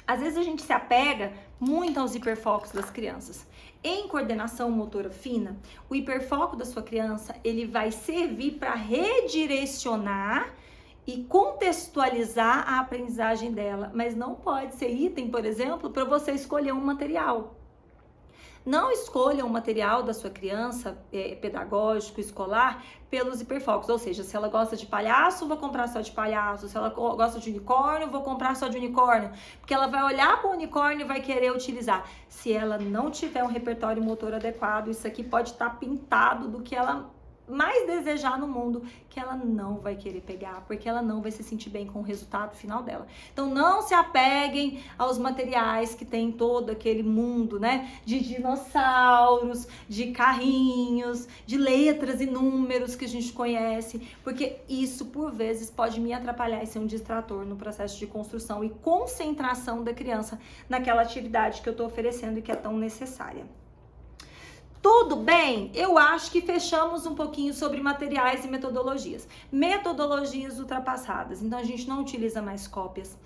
às vezes a gente se apega muito aos hiperfocos das crianças. Em coordenação motora fina, o hiperfoco da sua criança, ele vai servir para redirecionar e contextualizar a aprendizagem dela, mas não pode ser item, por exemplo, para você escolher um material. Não escolha um material da sua criança, pedagógico, escolar, pelos hiperfocos. Ou seja, se ela gosta de palhaço, vou comprar só de palhaço. Se ela gosta de unicórnio, vou comprar só de unicórnio. Porque ela vai olhar para o unicórnio e vai querer utilizar. Se ela não tiver um repertório motor adequado, isso aqui pode estar pintado do que ela mais desejar no mundo, que ela não vai querer pegar, porque ela não vai se sentir bem com o resultado final dela. Então não se apeguem aos materiais que tem todo aquele mundo, né, de dinossauros, de carrinhos, de letras e números que a gente conhece, porque isso por vezes pode me atrapalhar e ser um distrator no processo de construção e concentração da criança naquela atividade que eu estou oferecendo e que é tão necessária. Tudo bem? Eu acho que fechamos um pouquinho sobre materiais e metodologias. Metodologias ultrapassadas. Então, a gente não utiliza mais cópias.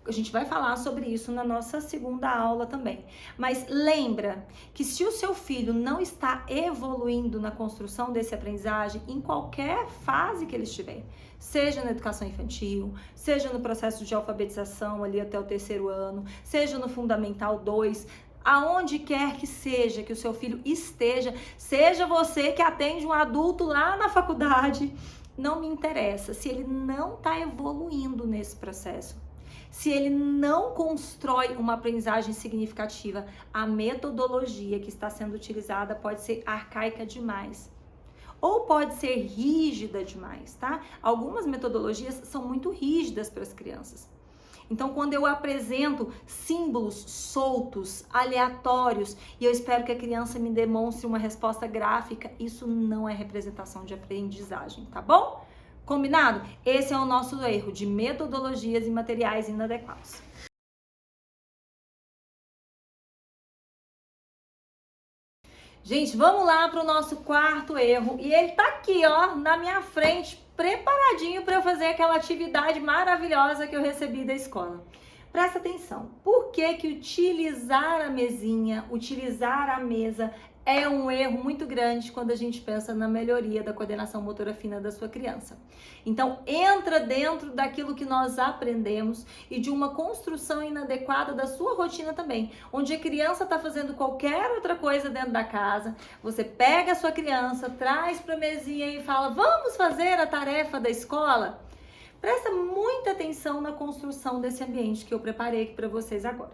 A gente vai falar sobre isso na nossa segunda aula também. Mas lembra que se o seu filho não está evoluindo na construção dessa aprendizagem, em qualquer fase que ele estiver, seja na educação infantil, seja no processo de alfabetização ali até o 3º ano, seja no Fundamental 2, aonde quer que seja que o seu filho esteja, seja você que atende um adulto lá na faculdade, não me interessa. Se ele não está evoluindo nesse processo, se ele não constrói uma aprendizagem significativa, a metodologia que está sendo utilizada pode ser arcaica demais. Ou pode ser rígida demais, tá? Algumas metodologias são muito rígidas para as crianças. Então, quando eu apresento símbolos soltos, aleatórios, e eu espero que a criança me demonstre uma resposta gráfica, isso não é representação de aprendizagem, tá bom? Combinado? Esse é o nosso erro de metodologias e materiais inadequados. Gente, vamos lá para o nosso 4º erro. E ele tá aqui, ó, na minha frente, preparadinho para eu fazer aquela atividade maravilhosa que eu recebi da escola. Presta atenção. Por que utilizar a mesinha, utilizar a mesa é um erro muito grande quando a gente pensa na melhoria da coordenação motora fina da sua criança? Então, entra dentro daquilo que nós aprendemos e de uma construção inadequada da sua rotina também, onde a criança está fazendo qualquer outra coisa dentro da casa, você pega a sua criança, traz para a mesinha e fala, vamos fazer a tarefa da escola? Presta muita atenção na construção desse ambiente que eu preparei aqui para vocês agora.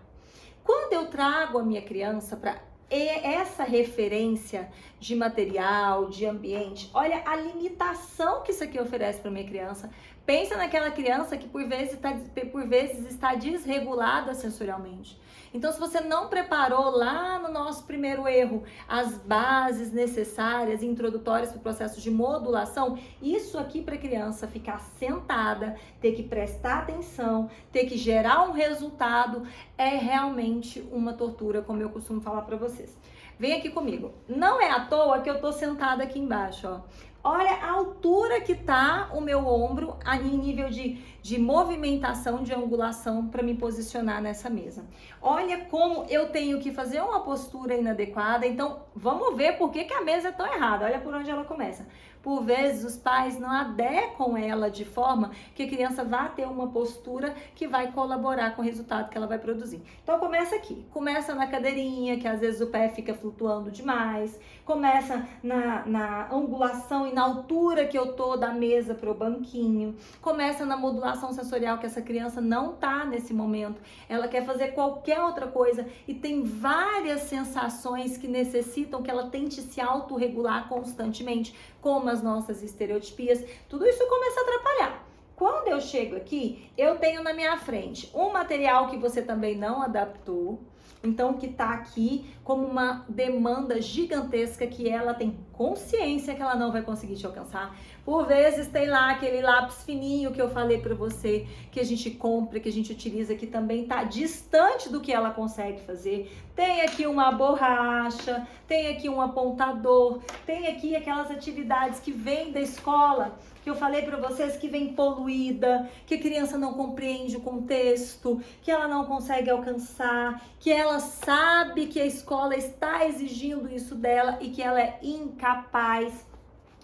Quando eu trago a minha criança para essa referência de material, de ambiente, olha a limitação que isso aqui oferece para minha criança. Pensa naquela criança que por vezes está desregulada sensorialmente. Então, se você não preparou lá no nosso primeiro erro as bases necessárias, introdutórias para o processo de modulação, isso aqui para a criança ficar sentada, ter que prestar atenção, ter que gerar um resultado, é realmente uma tortura, como eu costumo falar para vocês. Vem aqui comigo. Não é à toa que eu tô sentada aqui embaixo, ó. Olha a altura que tá o meu ombro em nível de movimentação, de angulação para me posicionar nessa mesa. Olha como eu tenho que fazer uma postura inadequada. Então, vamos ver por que a mesa é tão errada. Olha por onde ela começa. Por vezes, os pais não adequam ela de forma que a criança vá ter uma postura que vai colaborar com o resultado que ela vai produzir. Então, começa aqui. Começa na cadeirinha, que às vezes o pé fica flutuando demais. Começa na angulação e na altura que eu tô da mesa para o banquinho. Começa na modulação sensorial, que essa criança não tá nesse momento. Ela quer fazer qualquer outra coisa e tem várias sensações que necessitam que ela tente se autorregular constantemente, como as nossas estereotipias. Tudo isso começa a atrapalhar. Quando eu chego aqui, eu tenho na minha frente um material que você também não adaptou, Então, que tá aqui como uma demanda gigantesca que ela tem consciência que ela não vai conseguir te alcançar. Por vezes tem lá aquele lápis fininho que eu falei para você, que a gente compra, que a gente utiliza, que também tá distante do que ela consegue fazer. Tem aqui uma borracha, tem aqui um apontador, tem aqui aquelas atividades que vêm da escola, que eu falei para vocês que vem poluída, que a criança não compreende o contexto, que ela não consegue alcançar, que ela sabe que a escola está exigindo isso dela e que ela é incapaz.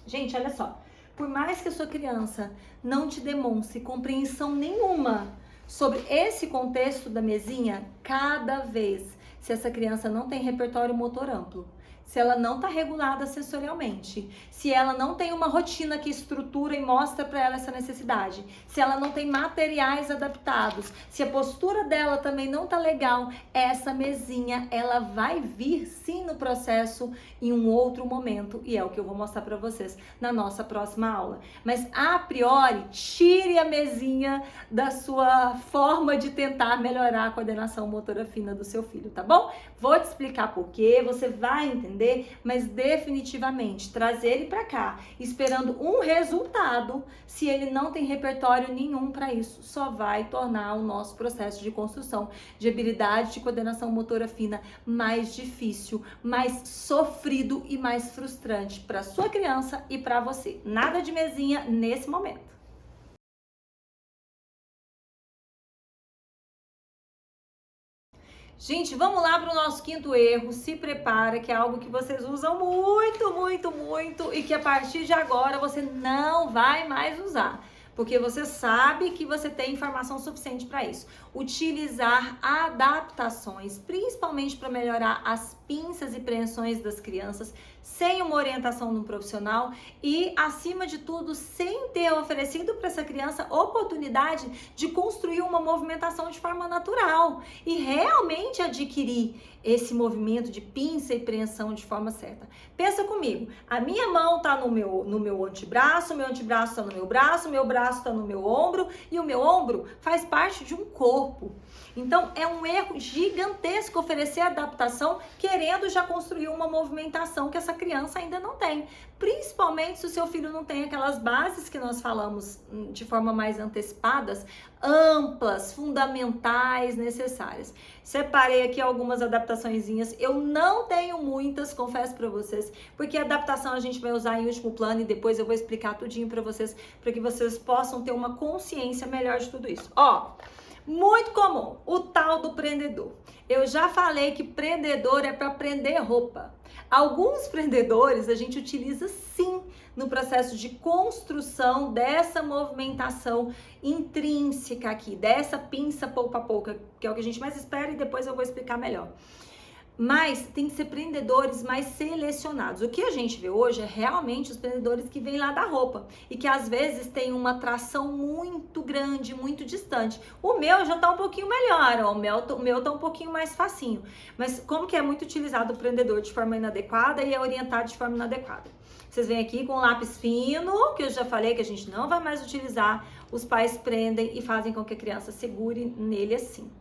Gente, olha só, por mais que a sua criança não te demonstre compreensão nenhuma sobre esse contexto da mesinha, cada vez, se essa criança não tem repertório motor amplo, se ela não está regulada sensorialmente, se ela não tem uma rotina que estrutura e mostra para ela essa necessidade, se ela não tem materiais adaptados, se a postura dela também não tá legal, essa mesinha, ela vai vir sim no processo em um outro momento, e é o que eu vou mostrar para vocês na nossa próxima aula. Mas a priori, tire a mesinha da sua forma de tentar melhorar a coordenação motora fina do seu filho, tá bom? Vou te explicar por quê, você vai entender, mas definitivamente trazer ele para cá, esperando um resultado, se ele não tem repertório nenhum para isso, só vai tornar o nosso processo de construção de habilidade de coordenação motora fina mais difícil, mais sofrido e mais frustrante para sua criança e para você. Nada de mesinha nesse momento. Gente, vamos lá para o nosso quinto erro. Se prepara, que é algo que vocês usam muito e que a partir de agora você não vai mais usar, porque você sabe que você tem informação suficiente para isso. Utilizar adaptações, principalmente para melhorar as pinças e preensões das crianças, sem uma orientação de um profissional e, acima de tudo, sem ter oferecido para essa criança oportunidade de construir uma movimentação de forma natural e realmente adquirir esse movimento de pinça e preensão de forma certa. Pensa comigo, a minha mão tá no meu antebraço, meu antebraço tá no meu braço tá no meu ombro e o meu ombro faz parte de um corpo. Então, é um erro gigantesco oferecer adaptação querendo já construir uma movimentação que essa criança ainda não tem. Principalmente se o seu filho não tem aquelas bases que nós falamos de forma mais antecipadas, amplas, fundamentais, necessárias. Separei aqui algumas adaptaçõezinhas. Eu não tenho muitas, confesso para vocês, porque a adaptação a gente vai usar em último plano e depois eu vou explicar tudinho para vocês, para que vocês possam ter uma consciência melhor de tudo isso. Ó, muito comum, o tal do prendedor. Eu já falei que prendedor é para prender roupa. Alguns prendedores a gente utiliza sim no processo de construção dessa movimentação intrínseca aqui, dessa pinça pouco a pouco, que é o que a gente mais espera e depois eu vou explicar melhor. Mas tem que ser prendedores mais selecionados. O que a gente vê hoje é realmente os prendedores que vêm lá da roupa e que às vezes tem uma tração muito grande, muito distante. O meu já tá um pouquinho melhor, ó, o meu tá um pouquinho mais facinho. Mas como que é muito utilizado o prendedor de forma inadequada e é orientado de forma inadequada? Vocês vêm aqui com um lápis fino, que eu já falei que a gente não vai mais utilizar. Os pais prendem e fazem com que a criança segure nele assim,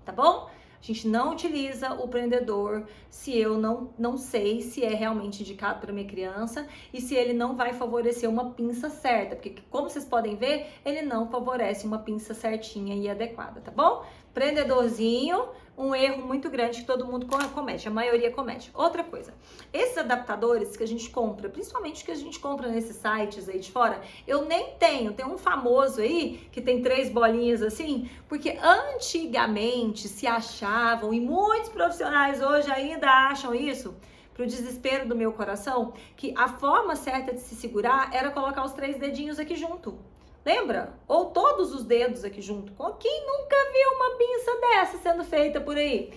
tá bom? A gente não utiliza o prendedor se eu não sei se é realmente indicado para minha criança e se ele não vai favorecer uma pinça certa, porque como vocês podem ver, ele não favorece uma pinça certinha e adequada, tá bom? Prendedorzinho, um erro muito grande que todo mundo comete, a maioria comete. Outra coisa, esses adaptadores que a gente compra, principalmente que a gente compra nesses sites aí de fora, eu nem tenho, tem um famoso aí que tem 3 bolinhas assim, porque antigamente se achavam, e muitos profissionais hoje ainda acham isso, pro desespero do meu coração, que a forma certa de se segurar era colocar os 3 dedinhos aqui junto. Lembra? Ou todos os dedos aqui junto. Quem nunca viu uma pinça dessa sendo feita por aí?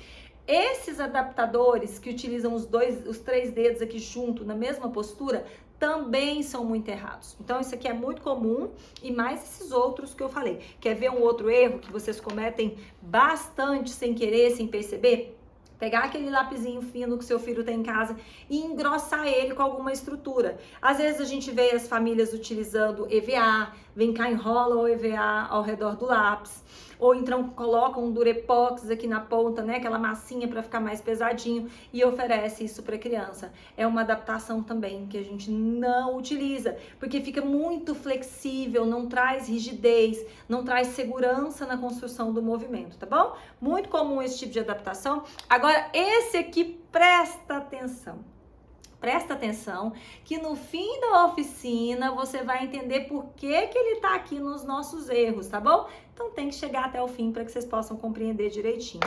Esses adaptadores que utilizam os 3 dedos aqui junto na mesma postura também são muito errados. Então isso aqui é muito comum e mais esses outros que eu falei. Quer ver um outro erro que vocês cometem bastante sem querer, sem perceber? Pegar aquele lapisinho fino que seu filho tem em casa e engrossar ele com alguma estrutura. Às vezes a gente vê as famílias utilizando EVA, vem cá, enrola o EVA ao redor do lápis. Ou então coloca um durepox aqui na ponta, né, aquela massinha para ficar mais pesadinho e oferece isso para criança. É uma adaptação também que a gente não utiliza, porque fica muito flexível, não traz rigidez, não traz segurança na construção do movimento, tá bom? Muito comum esse tipo de adaptação. Agora, esse aqui, presta atenção. Presta atenção que no fim da oficina você vai entender por que que ele tá aqui nos nossos erros, tá bom? Então tem que chegar até o fim para que vocês possam compreender direitinho.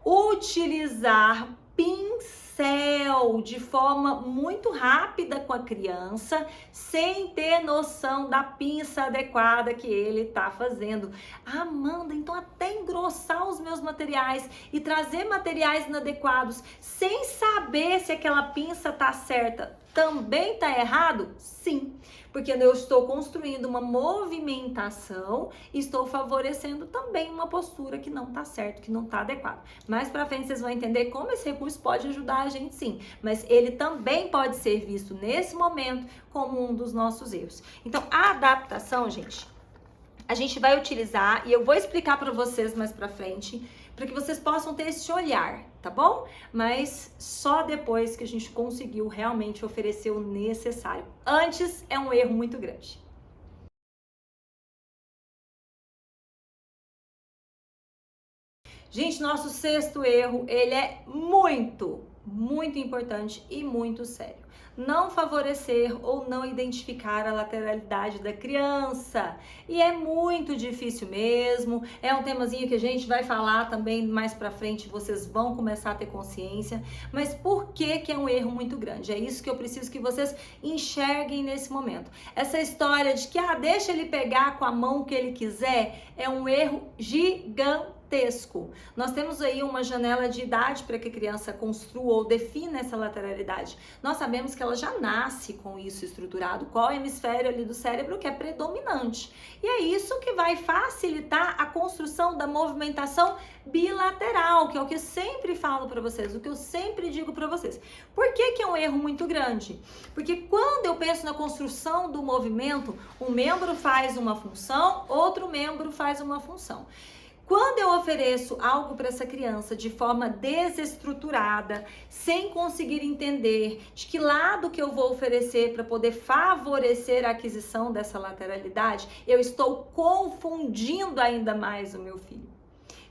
Utilizar pincel de forma muito rápida com a criança, sem ter noção da pinça adequada que ele tá fazendo. Amanda, então até engrossar os meus materiais e trazer materiais inadequados, sem saber se aquela pinça tá certa, também tá errado? Sim, porque eu estou construindo uma movimentação e estou favorecendo também uma postura que não tá certo, que não tá adequada. Mais pra frente vocês vão entender como esse recurso pode ajudar a gente, sim, mas ele também pode ser visto nesse momento como um dos nossos erros. Então, a adaptação, gente, a gente vai utilizar, e eu vou explicar para vocês mais pra frente, para que vocês possam ter esse olhar, tá bom? Mas só depois que a gente conseguiu realmente oferecer o necessário. Antes é um erro muito grande. Gente, nosso sexto erro, ele é muito importante e muito sério. Não favorecer ou não identificar a lateralidade da criança. E é muito difícil mesmo, é um temazinho que a gente vai falar também mais pra frente, vocês vão começar a ter consciência. Mas por que que é um erro muito grande? É isso que eu preciso que vocês enxerguem nesse momento. Essa história de que, deixa ele pegar com a mão que ele quiser, é um erro gigantesco. Nós temos aí uma janela de idade para que a criança construa ou defina essa lateralidade. Nós sabemos que ela já nasce com isso estruturado, qual hemisfério ali do cérebro que é predominante. E é isso que vai facilitar a construção da movimentação bilateral, que é o que eu sempre falo para vocês, o que eu sempre digo para vocês. Por que que é um erro muito grande? Porque quando eu penso na construção do movimento, um membro faz uma função, outro membro faz uma função. Quando eu ofereço algo para essa criança de forma desestruturada, sem conseguir entender de que lado que eu vou oferecer para poder favorecer a aquisição dessa lateralidade, eu estou confundindo ainda mais o meu filho.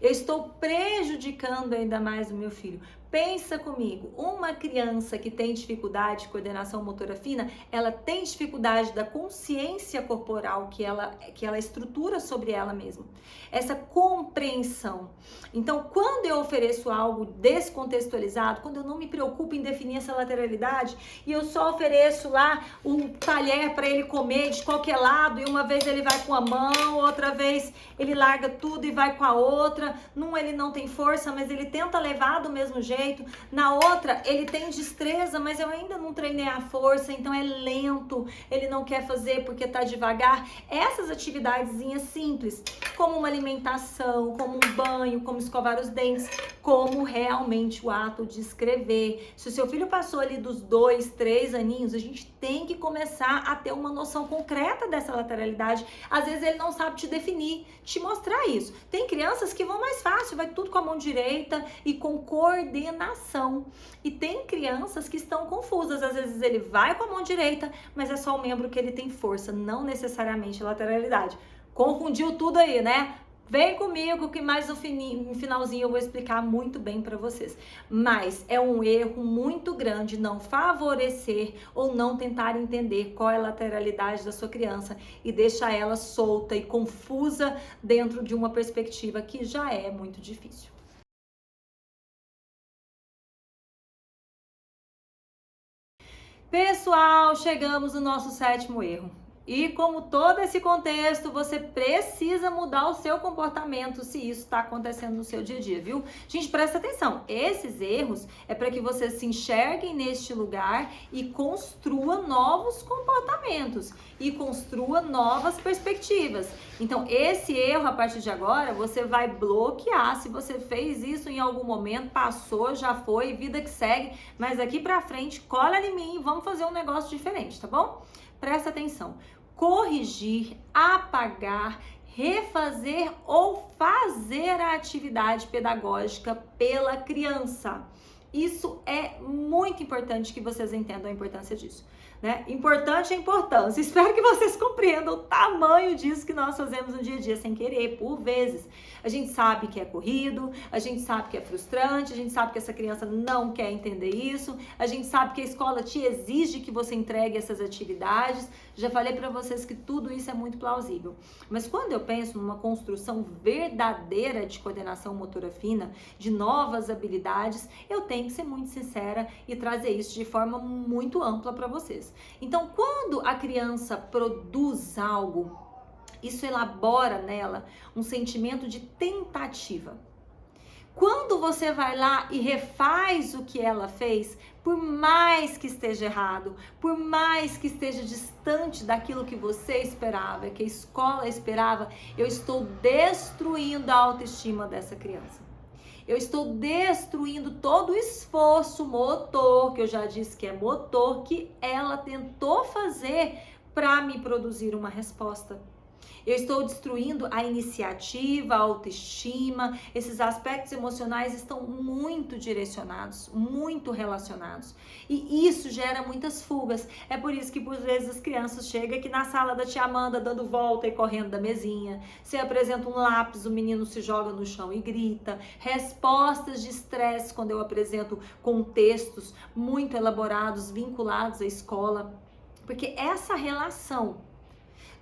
Eu estou prejudicando ainda mais o meu filho. Pensa comigo, uma criança que tem dificuldade de coordenação motora fina, ela tem dificuldade da consciência corporal que ela estrutura sobre ela mesma. Essa compreensão. Então, quando eu ofereço algo descontextualizado, quando eu não me preocupo em definir essa lateralidade e eu só ofereço lá um talher para ele comer de qualquer lado e uma vez ele vai com a mão, outra vez ele larga tudo e vai com a outra, num ele não tem força, mas ele tenta levar do mesmo jeito, na outra ele tem destreza, mas eu ainda não treinei a força, então é lento, ele não quer fazer porque tá devagar. Essas atividadezinhas simples, como uma alimentação, como um banho, como escovar os dentes, como realmente o ato de escrever. Se o seu filho passou ali dos 2, 3 aninhos, a gente tem que começar a ter uma noção concreta dessa lateralidade. Às vezes ele não sabe te definir, te mostrar isso. Tem crianças que vão mais fácil, vai tudo com a mão direita e com coordenação. E tem crianças que estão confusas, às vezes ele vai com a mão direita, mas é só o membro que ele tem força, não necessariamente a lateralidade. Confundiu tudo aí, né? Vem comigo que mais no finalzinho eu vou explicar muito bem para vocês. Mas é um erro muito grande não favorecer ou não tentar entender qual é a lateralidade da sua criança e deixar ela solta e confusa dentro de uma perspectiva que já é muito difícil. Pessoal, chegamos no nosso sétimo erro. E como todo esse contexto, você precisa mudar o seu comportamento se isso está acontecendo no seu dia a dia, viu? Gente, presta atenção. Esses erros é para que você se enxerguem neste lugar e construa novos comportamentos e construa novas perspectivas. Então, esse erro, a partir de agora, você vai bloquear. Se você fez isso em algum momento, passou, já foi, vida que segue. Mas daqui pra frente, cola em mim e vamos fazer um negócio diferente, tá bom? Presta atenção. Corrigir, apagar, refazer ou fazer a atividade pedagógica pela criança. Isso é muito importante que vocês entendam a importância disso, né? Importante é importância. Espero que vocês compreendam o tamanho disso que nós fazemos no dia a dia, sem querer, por vezes. A gente sabe que é corrido, a gente sabe que é frustrante, a gente sabe que essa criança não quer entender isso, a gente sabe que a escola te exige que você entregue essas atividades. Já falei para vocês que tudo isso é muito plausível. Mas quando eu penso numa construção verdadeira de coordenação motora fina, de novas habilidades, eu tenho que ser muito sincera e trazer isso de forma muito ampla para vocês. Então, quando a criança produz algo, isso elabora nela um sentimento de tentativa. Quando você vai lá e refaz o que ela fez, por mais que esteja errado, por mais que esteja distante daquilo que você esperava, que a escola esperava, eu estou destruindo a autoestima dessa criança. Eu estou destruindo todo o esforço motor, que eu já disse que é motor, que ela tentou fazer para me produzir uma resposta. Eu estou destruindo a iniciativa, a autoestima. Esses aspectos emocionais estão muito direcionados, muito relacionados. E isso gera muitas fugas. É por isso que, por vezes, as crianças chegam aqui na sala da tia Amanda, dando volta e correndo da mesinha. Você apresenta um lápis, o menino se joga no chão e grita. Respostas de estresse, quando eu apresento contextos muito elaborados, vinculados à escola. Porque essa relação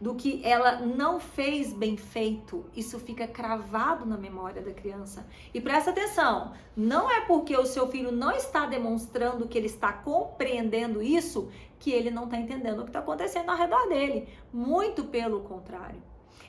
do que ela não fez bem feito, isso fica cravado na memória da criança. E presta atenção, não é porque o seu filho não está demonstrando que ele está compreendendo isso, que ele não está entendendo o que está acontecendo ao redor dele. Muito pelo contrário.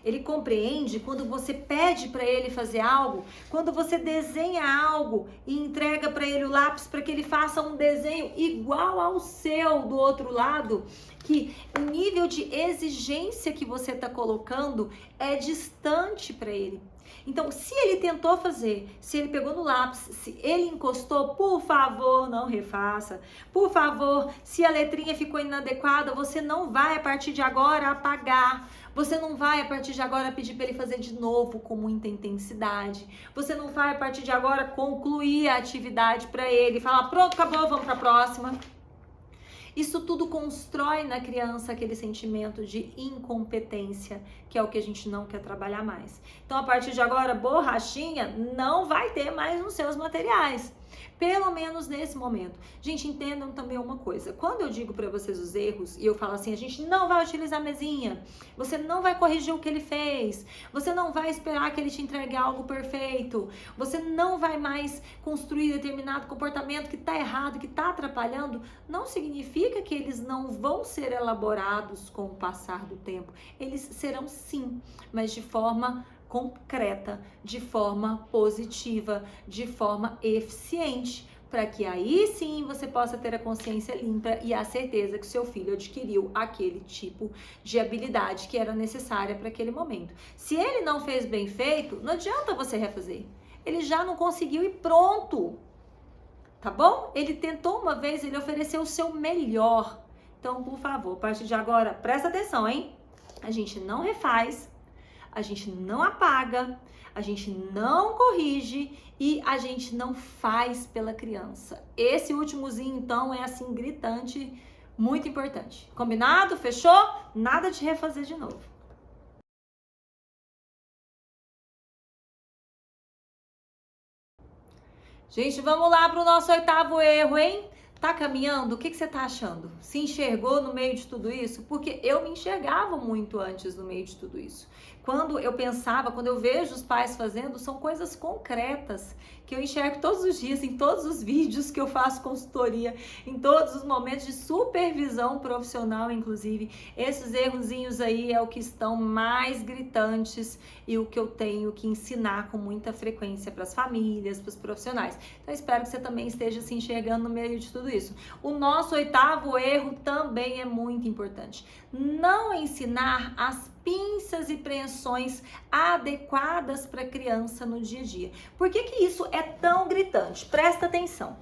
Ele compreende quando você pede para ele fazer algo, quando você desenha algo e entrega para ele o lápis para que ele faça um desenho igual ao seu do outro lado, que o nível de exigência que você está colocando é distante para ele. Então, se ele tentou fazer, se ele pegou no lápis, se ele encostou, por favor, não refaça. Por favor, se a letrinha ficou inadequada, você não vai a partir de agora apagar. Você não vai a partir de agora pedir para ele fazer de novo com muita intensidade. Você não vai a partir de agora concluir a atividade para ele, falar pronto, acabou, vamos para a próxima. Isso tudo constrói na criança aquele sentimento de incompetência, que é o que a gente não quer trabalhar mais. Então, a partir de agora, borrachinha não vai ter mais nos seus materiais. Pelo menos nesse momento. Gente, entendam também uma coisa. Quando eu digo para vocês os erros e eu falo assim, a gente não vai utilizar a mesinha, você não vai corrigir o que ele fez, você não vai esperar que ele te entregue algo perfeito, você não vai mais construir determinado comportamento que está errado, que está atrapalhando, não significa que eles não vão ser elaborados com o passar do tempo. Eles serão sim, mas de forma concreta, de forma positiva, de forma eficiente, para que aí sim você possa ter a consciência limpa e a certeza que o seu filho adquiriu aquele tipo de habilidade que era necessária para aquele momento. Se ele não fez bem feito, não adianta você refazer. Ele já não conseguiu e pronto. Tá bom? Ele tentou uma vez, ele ofereceu o seu melhor. Então, por favor, a partir de agora, presta atenção, hein? A gente não refaz, a gente não apaga, a gente não corrige e a gente não faz pela criança. Esse últimozinho, então, é assim, gritante, muito importante. Combinado? Fechou? Nada de refazer de novo. Gente, vamos lá para o nosso 8º erro, hein? Tá caminhando? O que você tá achando? Se enxergou no meio de tudo isso? Porque eu me enxergava muito antes no meio de tudo isso. Quando eu pensava, quando eu vejo os pais fazendo, são coisas concretas que eu enxergo todos os dias, em todos os vídeos que eu faço consultoria, em todos os momentos de supervisão profissional, inclusive. Esses errozinhos aí é o que estão mais gritantes e o que eu tenho que ensinar com muita frequência para as famílias, para os profissionais. Então, espero que você também esteja se enxergando no meio de tudo isso. O nosso 8º erro também é muito importante. Não ensinar as pinças e preensões adequadas para a criança no dia a dia. Por que que isso é tão gritante? Presta atenção.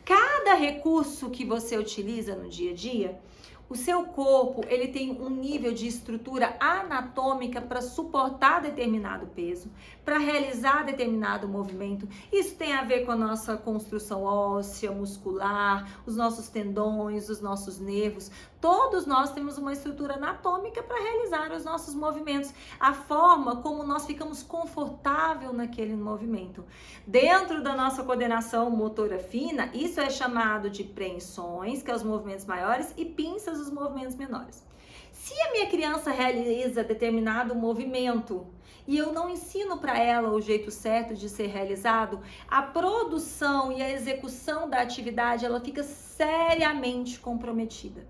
Cada recurso que você utiliza no dia a dia, o seu corpo, ele tem um nível de estrutura anatômica para suportar determinado peso, para realizar determinado movimento. Isso tem a ver com a nossa construção óssea, muscular, os nossos tendões, os nossos nervos. Todos nós temos uma estrutura anatômica para realizar os nossos movimentos, a forma como nós ficamos confortável naquele movimento. Dentro da nossa coordenação motora fina, isso é chamado de preensões, que é os movimentos maiores, e pinças, os movimentos menores. Se a minha criança realiza determinado movimento e eu não ensino para ela o jeito certo de ser realizado, a produção e a execução da atividade, ela fica seriamente comprometida.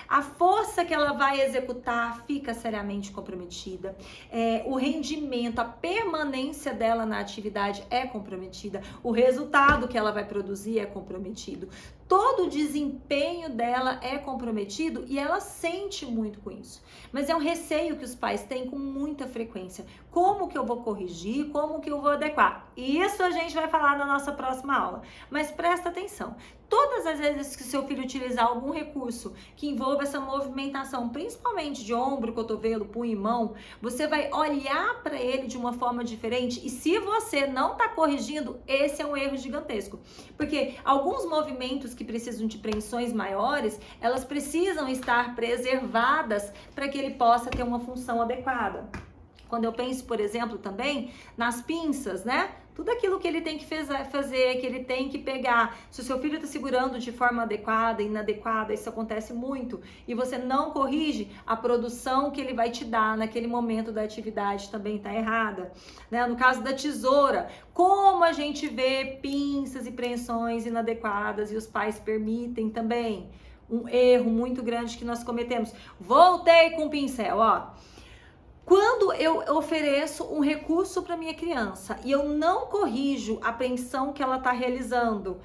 A força que ela vai executar fica seriamente comprometida, o rendimento, a permanência dela na atividade é comprometida, o resultado que ela vai produzir é comprometido, todo o desempenho dela é comprometido e ela sente muito com isso. Mas é um receio que os pais têm com muita frequência. Como que eu vou corrigir? Como que eu vou adequar? Isso a gente vai falar na nossa próxima aula. Mas presta atenção. Todas as vezes que seu filho utilizar algum recurso que envolva essa movimentação, principalmente de ombro, cotovelo, punho e mão, você vai olhar para ele de uma forma diferente. E se você não está corrigindo, esse é um erro gigantesco. Porque alguns movimentos que precisam de preensões maiores, elas precisam estar preservadas para que ele possa ter uma função adequada. Quando eu penso, por exemplo, também nas pinças, né? Tudo aquilo que ele tem que fazer, que ele tem que pegar. Se o seu filho está segurando de forma adequada, inadequada, isso acontece muito, e você não corrige, a produção que ele vai te dar naquele momento da atividade também está errada. Né? No caso da tesoura, como a gente vê pinças e preensões inadequadas e os pais permitem também. Um erro muito grande que nós cometemos. Voltei com o pincel, ó. Quando eu ofereço um recurso para minha criança e eu não corrijo a preensão que ela está realizando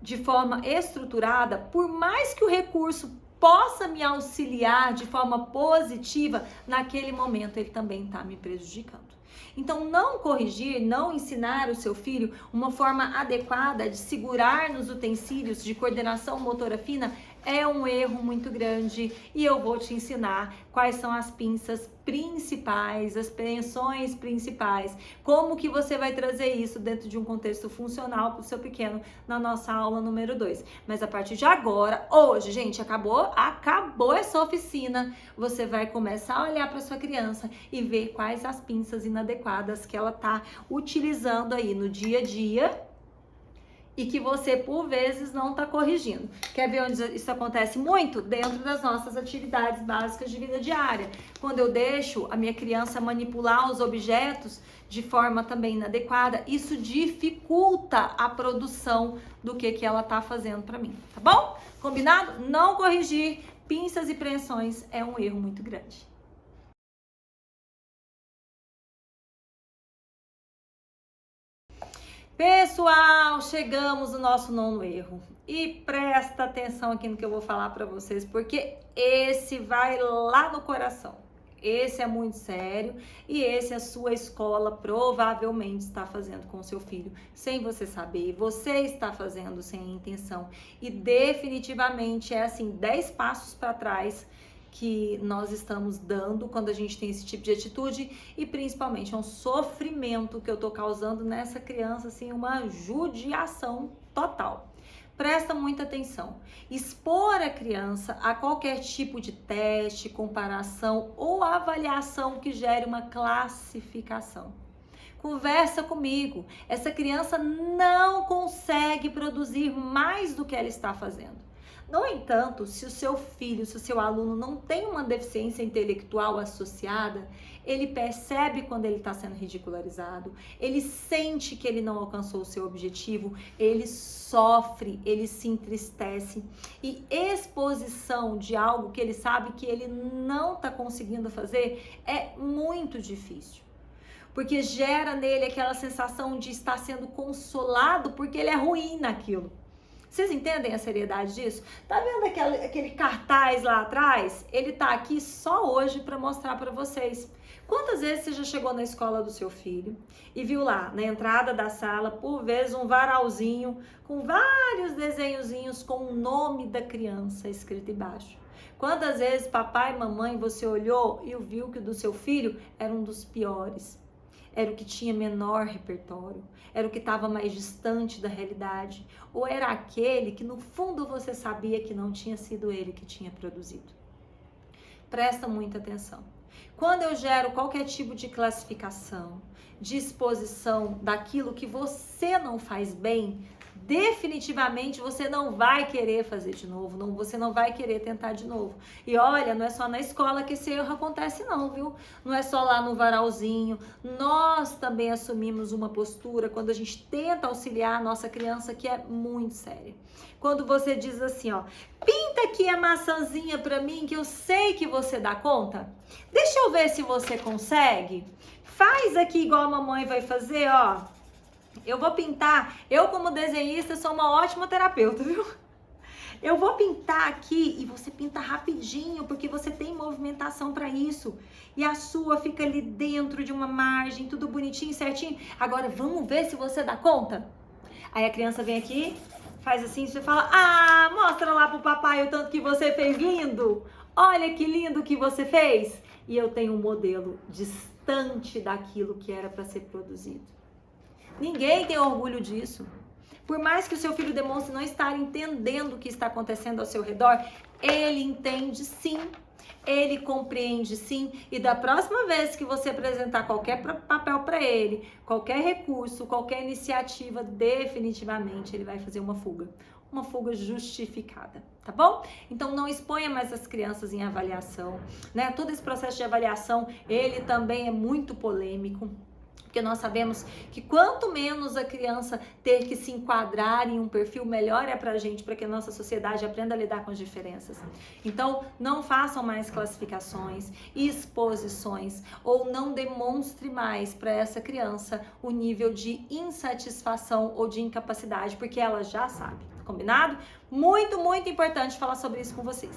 de forma estruturada, por mais que o recurso possa me auxiliar de forma positiva, naquele momento ele também está me prejudicando. Então, não corrigir, não ensinar o seu filho uma forma adequada de segurar nos utensílios de coordenação motora fina é um erro muito grande, e eu vou te ensinar quais são as pinças principais, as preensões principais, como que você vai trazer isso dentro de um contexto funcional para o seu pequeno na nossa aula número 2. Mas a partir de agora, hoje, gente, acabou essa oficina, você vai começar a olhar para sua criança e ver quais as pinças inadequadas que ela está utilizando aí no dia a dia, e que você, por vezes, não está corrigindo. Quer ver onde isso acontece muito? Dentro das nossas atividades básicas de vida diária. Quando eu deixo a minha criança manipular os objetos de forma também inadequada, isso dificulta a produção do que ela está fazendo para mim, tá bom? Combinado? Não corrigir pinças e preensões é um erro muito grande. Pessoal, chegamos no nosso 9º erro. E presta atenção aqui no que eu vou falar para vocês, porque esse vai lá no coração. Esse é muito sério e esse a sua escola provavelmente está fazendo com o seu filho sem você saber. Você está fazendo sem a intenção. E definitivamente é assim, 10 passos para trás que nós estamos dando quando a gente tem esse tipo de atitude, e principalmente é um sofrimento que eu tô causando nessa criança, assim, uma judiação total. Presta muita atenção. Expor a criança a qualquer tipo de teste, comparação ou avaliação que gere uma classificação. Conversa comigo. Essa criança não consegue produzir mais do que ela está fazendo. No entanto, se o seu filho, se o seu aluno não tem uma deficiência intelectual associada, ele percebe quando ele está sendo ridicularizado, ele sente que ele não alcançou o seu objetivo, ele sofre, ele se entristece. E exposição de algo que ele sabe que ele não está conseguindo fazer é muito difícil. Porque gera nele aquela sensação de estar sendo consolado porque ele é ruim naquilo. Vocês entendem a seriedade disso? Tá vendo aquele cartaz lá atrás? Ele tá aqui só hoje para mostrar para vocês. Quantas vezes você já chegou na escola do seu filho e viu lá, na entrada da sala, por vezes um varalzinho com vários desenhozinhos com o nome da criança escrito embaixo? Quantas vezes papai e mamãe você olhou e viu que o do seu filho era um dos piores? Era o que tinha menor repertório, era o que estava mais distante da realidade, ou era aquele que no fundo você sabia que não tinha sido ele que tinha produzido. Presta muita atenção. Quando eu gero qualquer tipo de classificação, de exposição daquilo que você não faz bem, definitivamente você não vai querer fazer de novo, você não vai querer tentar de novo. E olha, não é só na escola que esse erro acontece não, viu? Não é só lá no varalzinho. Nós também assumimos uma postura quando a gente tenta auxiliar a nossa criança que é muito séria. Quando você diz assim, ó, pinta aqui a maçãzinha pra mim que eu sei que você dá conta. Deixa eu ver se você consegue. Faz aqui igual a mamãe vai fazer, ó. Eu vou pintar, eu como desenhista sou uma ótima terapeuta, viu? Eu vou pintar aqui e você pinta rapidinho, porque você tem movimentação para isso. E a sua fica ali dentro de uma margem, tudo bonitinho, certinho. Agora vamos ver se você dá conta? Aí a criança vem aqui, faz assim, você fala, ah, mostra lá pro papai o tanto que você fez lindo. Olha que lindo que você fez. E eu tenho um modelo distante daquilo que era para ser produzido. Ninguém tem orgulho disso. Por mais que o seu filho demonstre não estar entendendo o que está acontecendo ao seu redor, ele entende sim, ele compreende sim, e da próxima vez que você apresentar qualquer papel para ele, qualquer recurso, qualquer iniciativa, definitivamente ele vai fazer uma fuga justificada, tá bom? Então não exponha mais as crianças em avaliação, né? Todo esse processo de avaliação, ele também é muito polêmico. Porque nós sabemos que quanto menos a criança ter que se enquadrar em um perfil, melhor é pra gente, para que a nossa sociedade aprenda a lidar com as diferenças. Então, não façam mais classificações, exposições, ou não demonstre mais para essa criança o nível de insatisfação ou de incapacidade, porque ela já sabe, combinado? Muito, muito importante falar sobre isso com vocês.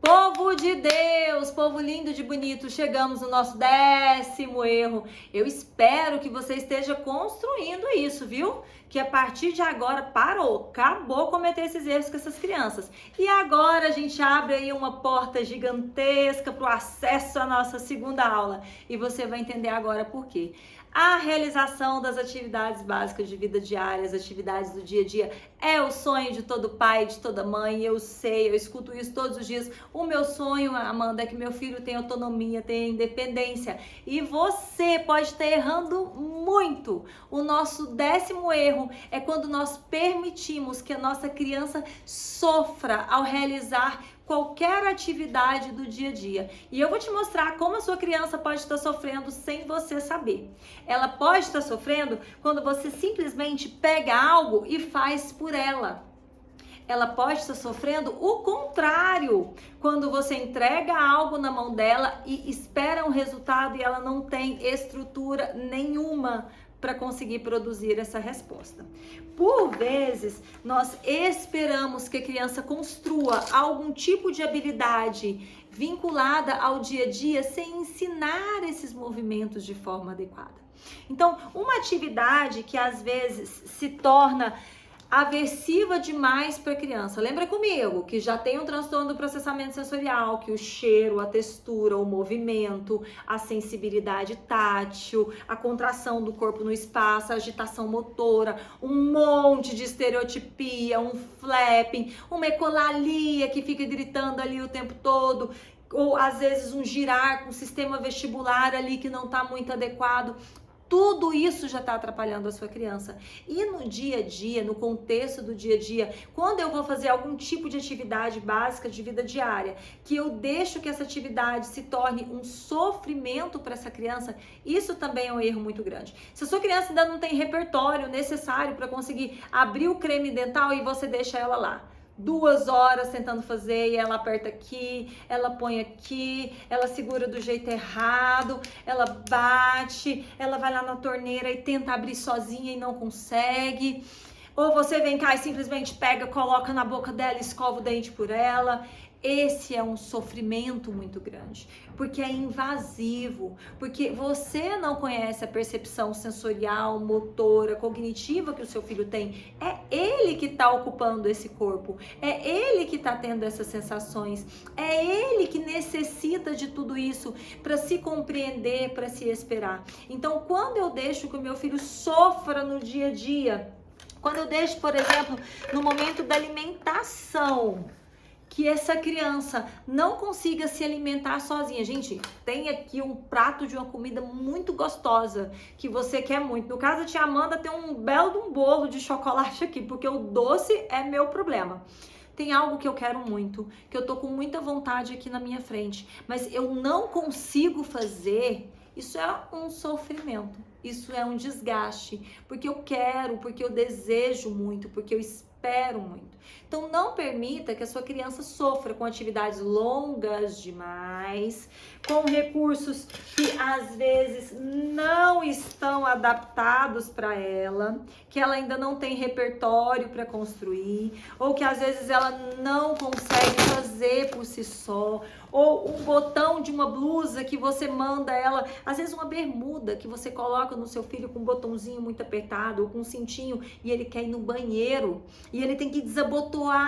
Povo de Deus, povo lindo de bonito, chegamos no nosso 10º erro. Eu espero que você esteja construindo isso, viu? Que a partir de agora parou, acabou cometer esses erros com essas crianças. E agora a gente abre aí uma porta gigantesca para o acesso à nossa segunda aula. E você vai entender agora por quê. A realização das atividades básicas de vida diária, as atividades do dia a dia, é o sonho de todo pai, de toda mãe. Eu sei, eu escuto isso todos os dias. O meu sonho, Amanda, é que meu filho tenha autonomia, tenha independência. E você pode estar errando muito. O nosso 10º erro é quando nós permitimos que a nossa criança sofra ao realizar qualquer atividade do dia a dia. E eu vou te mostrar como a sua criança pode estar sofrendo sem você saber. Ela pode estar sofrendo quando você simplesmente pega algo e faz por ela. Ela pode estar sofrendo o contrário, quando você entrega algo na mão dela e espera um resultado e ela não tem estrutura nenhuma para conseguir produzir essa resposta. Por vezes, nós esperamos que a criança construa algum tipo de habilidade vinculada ao dia a dia sem ensinar esses movimentos de forma adequada. Então, uma atividade que às vezes se torna aversiva demais para a criança. Lembra comigo que já tem um transtorno do processamento sensorial, que o cheiro, a textura, o movimento, a sensibilidade tátil, a contração do corpo no espaço, a agitação motora, um monte de estereotipia, um flapping, uma ecolalia que fica gritando ali o tempo todo, ou às vezes um girar com o sistema vestibular ali que não está muito adequado. Tudo isso já está atrapalhando a sua criança. E no dia a dia, no contexto do dia a dia, quando eu vou fazer algum tipo de atividade básica de vida diária, que eu deixo que essa atividade se torne um sofrimento para essa criança, isso também é um erro muito grande. Se a sua criança ainda não tem repertório necessário para conseguir abrir o creme dental e você deixa ela lá 2 horas tentando fazer e ela aperta aqui, ela põe aqui, ela segura do jeito errado, ela bate, ela vai lá na torneira e tenta abrir sozinha e não consegue. Ou você vem cá e simplesmente pega, coloca na boca dela e escova o dente por ela. Esse é um sofrimento muito grande, porque é invasivo, porque você não conhece a percepção sensorial, motora, cognitiva que o seu filho tem. É ele que está ocupando esse corpo, é ele que está tendo essas sensações, é ele que necessita de tudo isso para se compreender, para se esperar. Então, quando eu deixo que o meu filho sofra no dia a dia, quando eu deixo, por exemplo, no momento da alimentação, que essa criança não consiga se alimentar sozinha. Gente, tem aqui um prato de uma comida muito gostosa, que você quer muito. No caso da tia Amanda, tem um belo de um bolo de chocolate aqui, porque o doce é meu problema. Tem algo que eu quero muito, que eu tô com muita vontade aqui na minha frente, mas eu não consigo fazer. Isso é um sofrimento, isso é um desgaste, porque eu quero, porque eu desejo muito, porque eu espero muito. Então não permita que a sua criança sofra com atividades longas demais, com recursos que às vezes não estão adaptados para ela, que ela ainda não tem repertório para construir, ou que às vezes ela não consegue fazer por si só, ou um botão de uma blusa que você manda ela, às vezes uma bermuda que você coloca no seu filho com um botãozinho muito apertado, ou com um cintinho, e ele quer ir no banheiro, e ele tem que desabotoar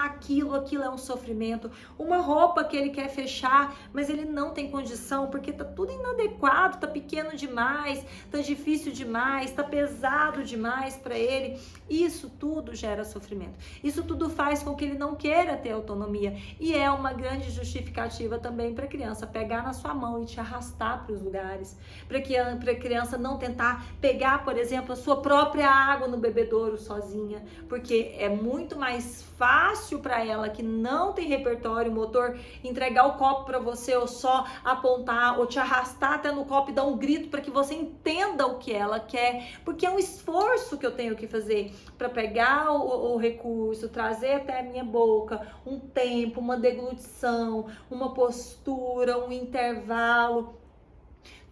aquilo é um sofrimento. Uma roupa que ele quer fechar, mas ele não tem condição, porque tá tudo inadequado, tá pequeno demais, tá difícil demais, tá pesado demais para ele. Isso tudo gera sofrimento. Isso tudo faz com que ele não queira ter autonomia, e é uma grande justificativa também para a criança pegar na sua mão e te arrastar para os lugares, para a criança não tentar pegar, por exemplo, a sua própria água no bebedouro sozinha, porque é muito mais fácil para ela, que não tem repertório motor, entregar o copo para você, ou só apontar, ou te arrastar até no copo e dar um grito para que você entenda o que ela quer, porque é um esforço que eu tenho que fazer para pegar o recurso, trazer até a minha boca, um tempo, uma deglutição, uma postura, um intervalo.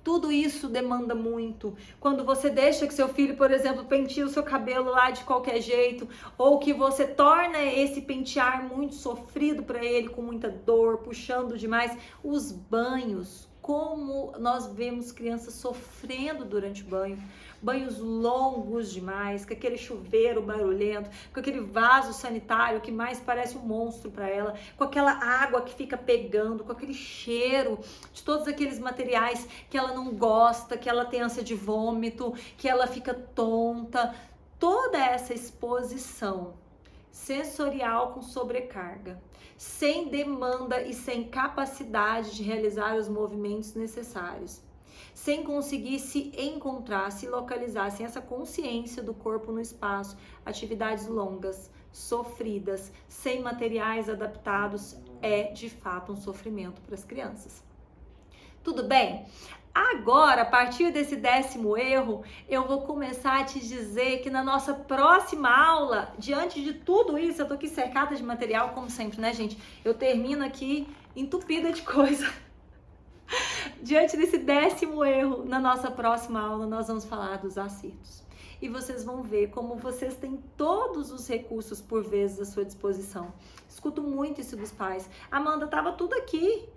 Tudo isso demanda muito. Quando você deixa que seu filho, por exemplo, penteie o seu cabelo lá de qualquer jeito, ou que você torna esse pentear muito sofrido para ele, com muita dor, puxando demais, os banhos, como nós vemos crianças sofrendo durante o banho, banhos longos demais, com aquele chuveiro barulhento, com aquele vaso sanitário que mais parece um monstro para ela, com aquela água que fica pegando, com aquele cheiro de todos aqueles materiais que ela não gosta, que ela tem ânsia de vômito, que ela fica tonta. Toda essa exposição sensorial com sobrecarga, sem demanda e sem capacidade de realizar os movimentos necessários, sem conseguir se encontrar, se localizar, sem essa consciência do corpo no espaço, atividades longas, sofridas, sem materiais adaptados, é de fato um sofrimento para as crianças. Tudo bem? Agora, a partir desse 10º erro, eu vou começar a te dizer que na nossa próxima aula, diante de tudo isso, eu tô aqui cercada de material, como sempre, né, gente? Eu termino aqui entupida de coisa. Diante desse 10º erro, na nossa próxima aula, nós vamos falar dos acertos. E vocês vão ver como vocês têm todos os recursos por vezes à sua disposição. Escuto muito isso dos pais. Amanda, tava tudo aqui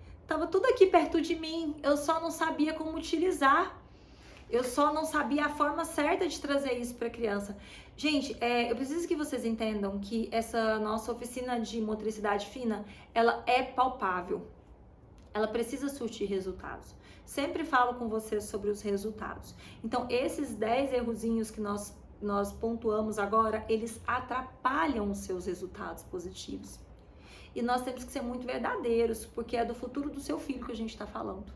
perto de mim, eu só não sabia como utilizar. Eu só não sabia a forma certa de trazer isso para a criança. Gente, eu preciso que vocês entendam que essa nossa oficina de motricidade fina, ela é palpável. Ela precisa surtir resultados. Sempre falo com vocês sobre os resultados. Então, esses 10 errozinhos que nós pontuamos agora, eles atrapalham os seus resultados positivos. E nós temos que ser muito verdadeiros, porque é do futuro do seu filho que a gente está falando.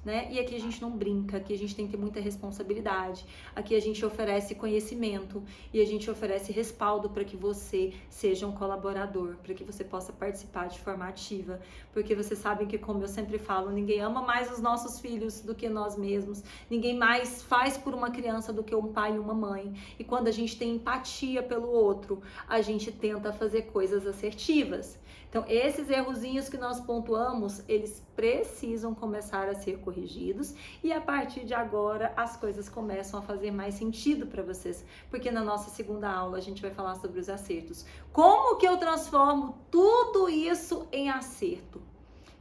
né? E aqui a gente não brinca, aqui a gente tem que ter muita responsabilidade, aqui a gente oferece conhecimento e a gente oferece respaldo para que você seja um colaborador, para que você possa participar de forma ativa, porque vocês sabem que, como eu sempre falo, ninguém ama mais os nossos filhos do que nós mesmos, ninguém mais faz por uma criança do que um pai e uma mãe, e quando a gente tem empatia pelo outro, a gente tenta fazer coisas assertivas. Então, esses errozinhos que nós pontuamos, eles precisam começar a ser corrigidos e a partir de agora as coisas começam a fazer mais sentido para vocês, porque na nossa segunda aula a gente vai falar sobre os acertos. Como que eu transformo tudo isso em acerto?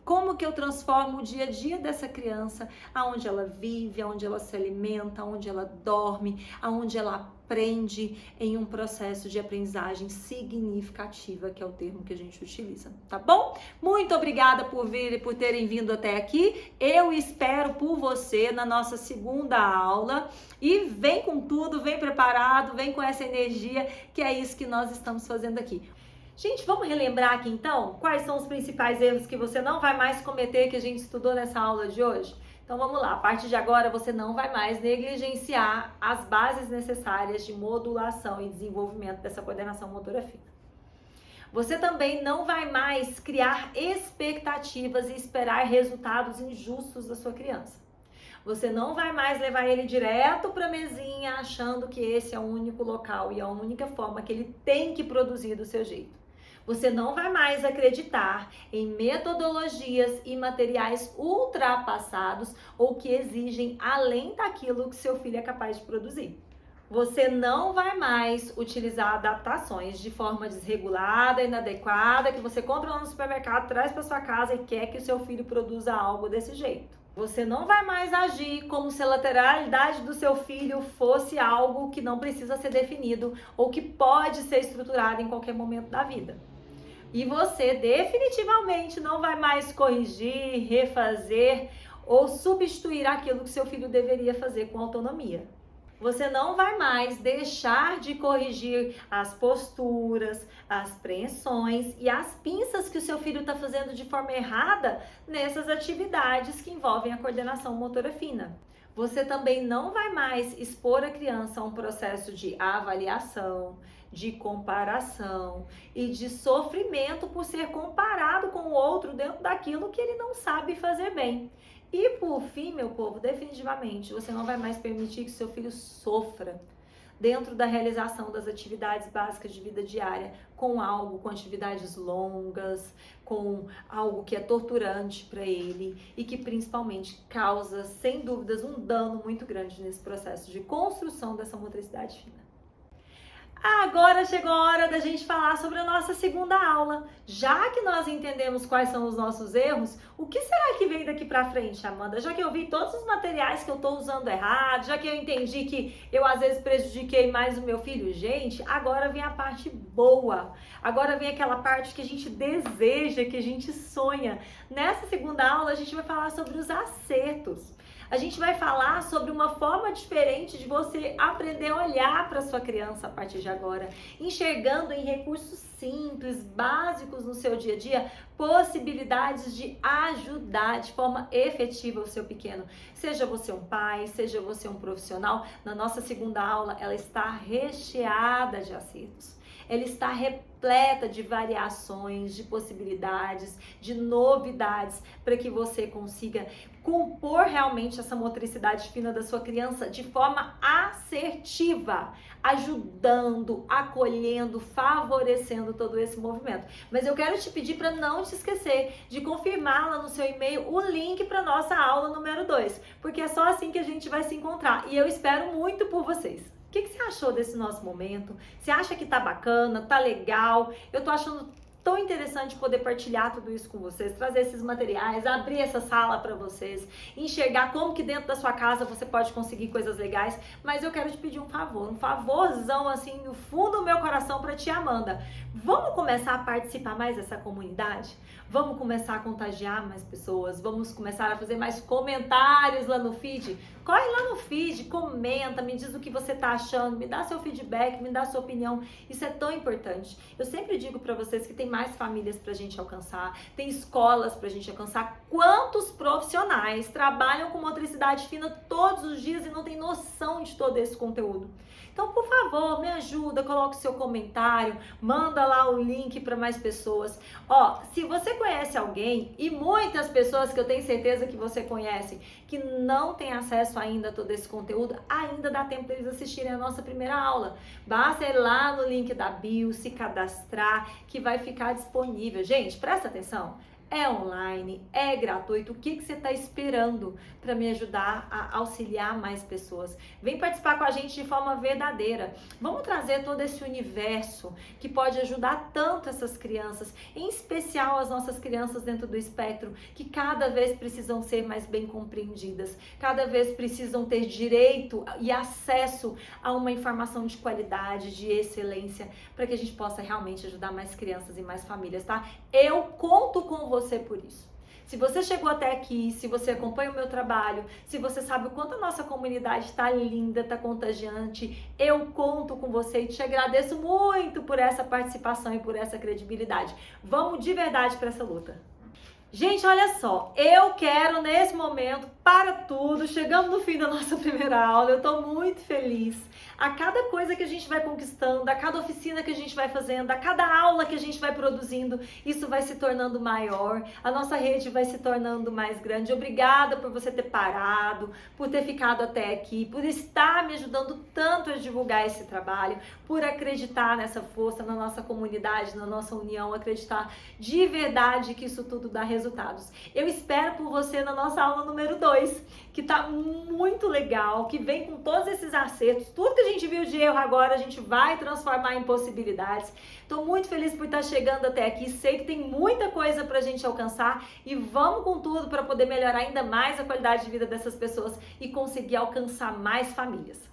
Como que eu transformo o dia a dia dessa criança, aonde ela vive, aonde ela se alimenta, aonde ela dorme, aonde ela aprende, em um processo de aprendizagem significativa, que é o termo que a gente utiliza, tá bom? Muito obrigada por terem vindo até aqui. Eu espero por você na nossa segunda aula e vem com tudo, vem preparado, vem com essa energia, que é isso que nós estamos fazendo aqui. Gente, vamos relembrar aqui então quais são os principais erros que você não vai mais cometer que a gente estudou nessa aula de hoje? Então vamos lá, a partir de agora você não vai mais negligenciar as bases necessárias de modulação e desenvolvimento dessa coordenação motora fina. Você também não vai mais criar expectativas e esperar resultados injustos da sua criança. Você não vai mais levar ele direto para a mesinha achando que esse é o único local e a única forma que ele tem que produzir do seu jeito. Você não vai mais acreditar em metodologias e materiais ultrapassados ou que exigem além daquilo que seu filho é capaz de produzir. Você não vai mais utilizar adaptações de forma desregulada, inadequada, que você compra lá no supermercado, traz para sua casa e quer que o seu filho produza algo desse jeito. Você não vai mais agir como se a lateralidade do seu filho fosse algo que não precisa ser definido ou que pode ser estruturado em qualquer momento da vida. E você definitivamente não vai mais corrigir, refazer ou substituir aquilo que seu filho deveria fazer com autonomia. Você não vai mais deixar de corrigir as posturas, as preensões e as pinças que o seu filho está fazendo de forma errada nessas atividades que envolvem a coordenação motora fina. Você também não vai mais expor a criança a um processo de avaliação, de comparação e de sofrimento por ser comparado com o outro dentro daquilo que ele não sabe fazer bem. E por fim, meu povo, definitivamente, você não vai mais permitir que seu filho sofra dentro da realização das atividades básicas de vida diária, com atividades longas, com algo que é torturante para ele e que principalmente causa, sem dúvidas, um dano muito grande nesse processo de construção dessa motricidade fina. Agora chegou a hora da gente falar sobre a nossa segunda aula. Já que nós entendemos quais são os nossos erros, o que será que vem daqui pra frente, Amanda? Já que eu vi todos os materiais que eu tô usando errado, já que eu entendi que eu às vezes prejudiquei mais o meu filho, gente, agora vem a parte boa. Agora vem aquela parte que a gente deseja, que a gente sonha. Nessa segunda aula a gente vai falar sobre os acertos. A gente vai falar sobre uma forma diferente de você aprender a olhar para sua criança a partir de agora, enxergando em recursos simples, básicos no seu dia a dia, possibilidades de ajudar de forma efetiva o seu pequeno. Seja você um pai, seja você um profissional, na nossa segunda aula ela está recheada de acertos. Ela está repleta de variações, de possibilidades, de novidades para que você consiga compor realmente essa motricidade fina da sua criança de forma assertiva, ajudando, acolhendo, favorecendo todo esse movimento. Mas eu quero te pedir para não te esquecer de confirmar lá no seu e-mail o link para nossa aula número 2, porque é só assim que a gente vai se encontrar e eu espero muito por vocês. O que você achou desse nosso momento? Você acha que tá bacana, tá legal? Eu tô achando tão interessante poder partilhar tudo isso com vocês, trazer esses materiais, abrir essa sala para vocês, enxergar como que dentro da sua casa você pode conseguir coisas legais, mas eu quero te pedir um favorzão assim no fundo do meu coração para ti, Amanda. Vamos começar a participar mais dessa comunidade? Vamos começar a contagiar mais pessoas? Vamos começar a fazer mais comentários lá no feed? Corre lá no feed, comenta, me diz o que você tá achando, me dá seu feedback, me dá sua opinião. Isso é tão importante. Eu sempre digo para vocês que tem mais famílias pra gente alcançar, tem escolas pra gente alcançar. Quantos profissionais trabalham com motricidade fina todos os dias e não tem noção de todo esse conteúdo? Então, por favor, me ajuda, coloque o seu comentário, manda lá o link para mais pessoas. Ó, se você conhece alguém, e muitas pessoas que eu tenho certeza que você conhece, que não tem acesso ainda a todo esse conteúdo, ainda dá tempo deles assistirem a nossa primeira aula. Basta ir lá no link da bio, se cadastrar, que vai ficar disponível. Gente, presta atenção. É online, é gratuito. O que você está esperando para me ajudar a auxiliar mais pessoas? Vem participar com a gente de forma verdadeira. Vamos trazer todo esse universo que pode ajudar tanto essas crianças, em especial as nossas crianças dentro do espectro, que cada vez precisam ser mais bem compreendidas, cada vez precisam ter direito e acesso a uma informação de qualidade, de excelência, para que a gente possa realmente ajudar mais crianças e mais famílias, tá? Eu conto com você por isso. Se você chegou até aqui, se você acompanha o meu trabalho, se você sabe o quanto a nossa comunidade está linda, está contagiante, eu conto com você e te agradeço muito por essa participação e por essa credibilidade. Vamos de verdade para essa luta. Gente, olha só, eu quero nesse momento, para tudo, chegamos no fim da nossa primeira aula, eu estou muito feliz. A cada coisa que a gente vai conquistando, a cada oficina que a gente vai fazendo, a cada aula que a gente vai produzindo, isso vai se tornando maior, a nossa rede vai se tornando mais grande. Obrigada por você ter parado, por ter ficado até aqui, por estar me ajudando tanto a divulgar esse trabalho, por acreditar nessa força, na nossa comunidade, na nossa união, acreditar de verdade que isso tudo dá resultados. Eu espero por você na nossa aula número 2, que tá muito legal, que vem com todos esses acertos, tudo que a gente viu de erro agora, a gente vai transformar em possibilidades. Tô muito feliz por estar chegando até aqui, sei que tem muita coisa pra gente alcançar e vamos com tudo para poder melhorar ainda mais a qualidade de vida dessas pessoas e conseguir alcançar mais famílias.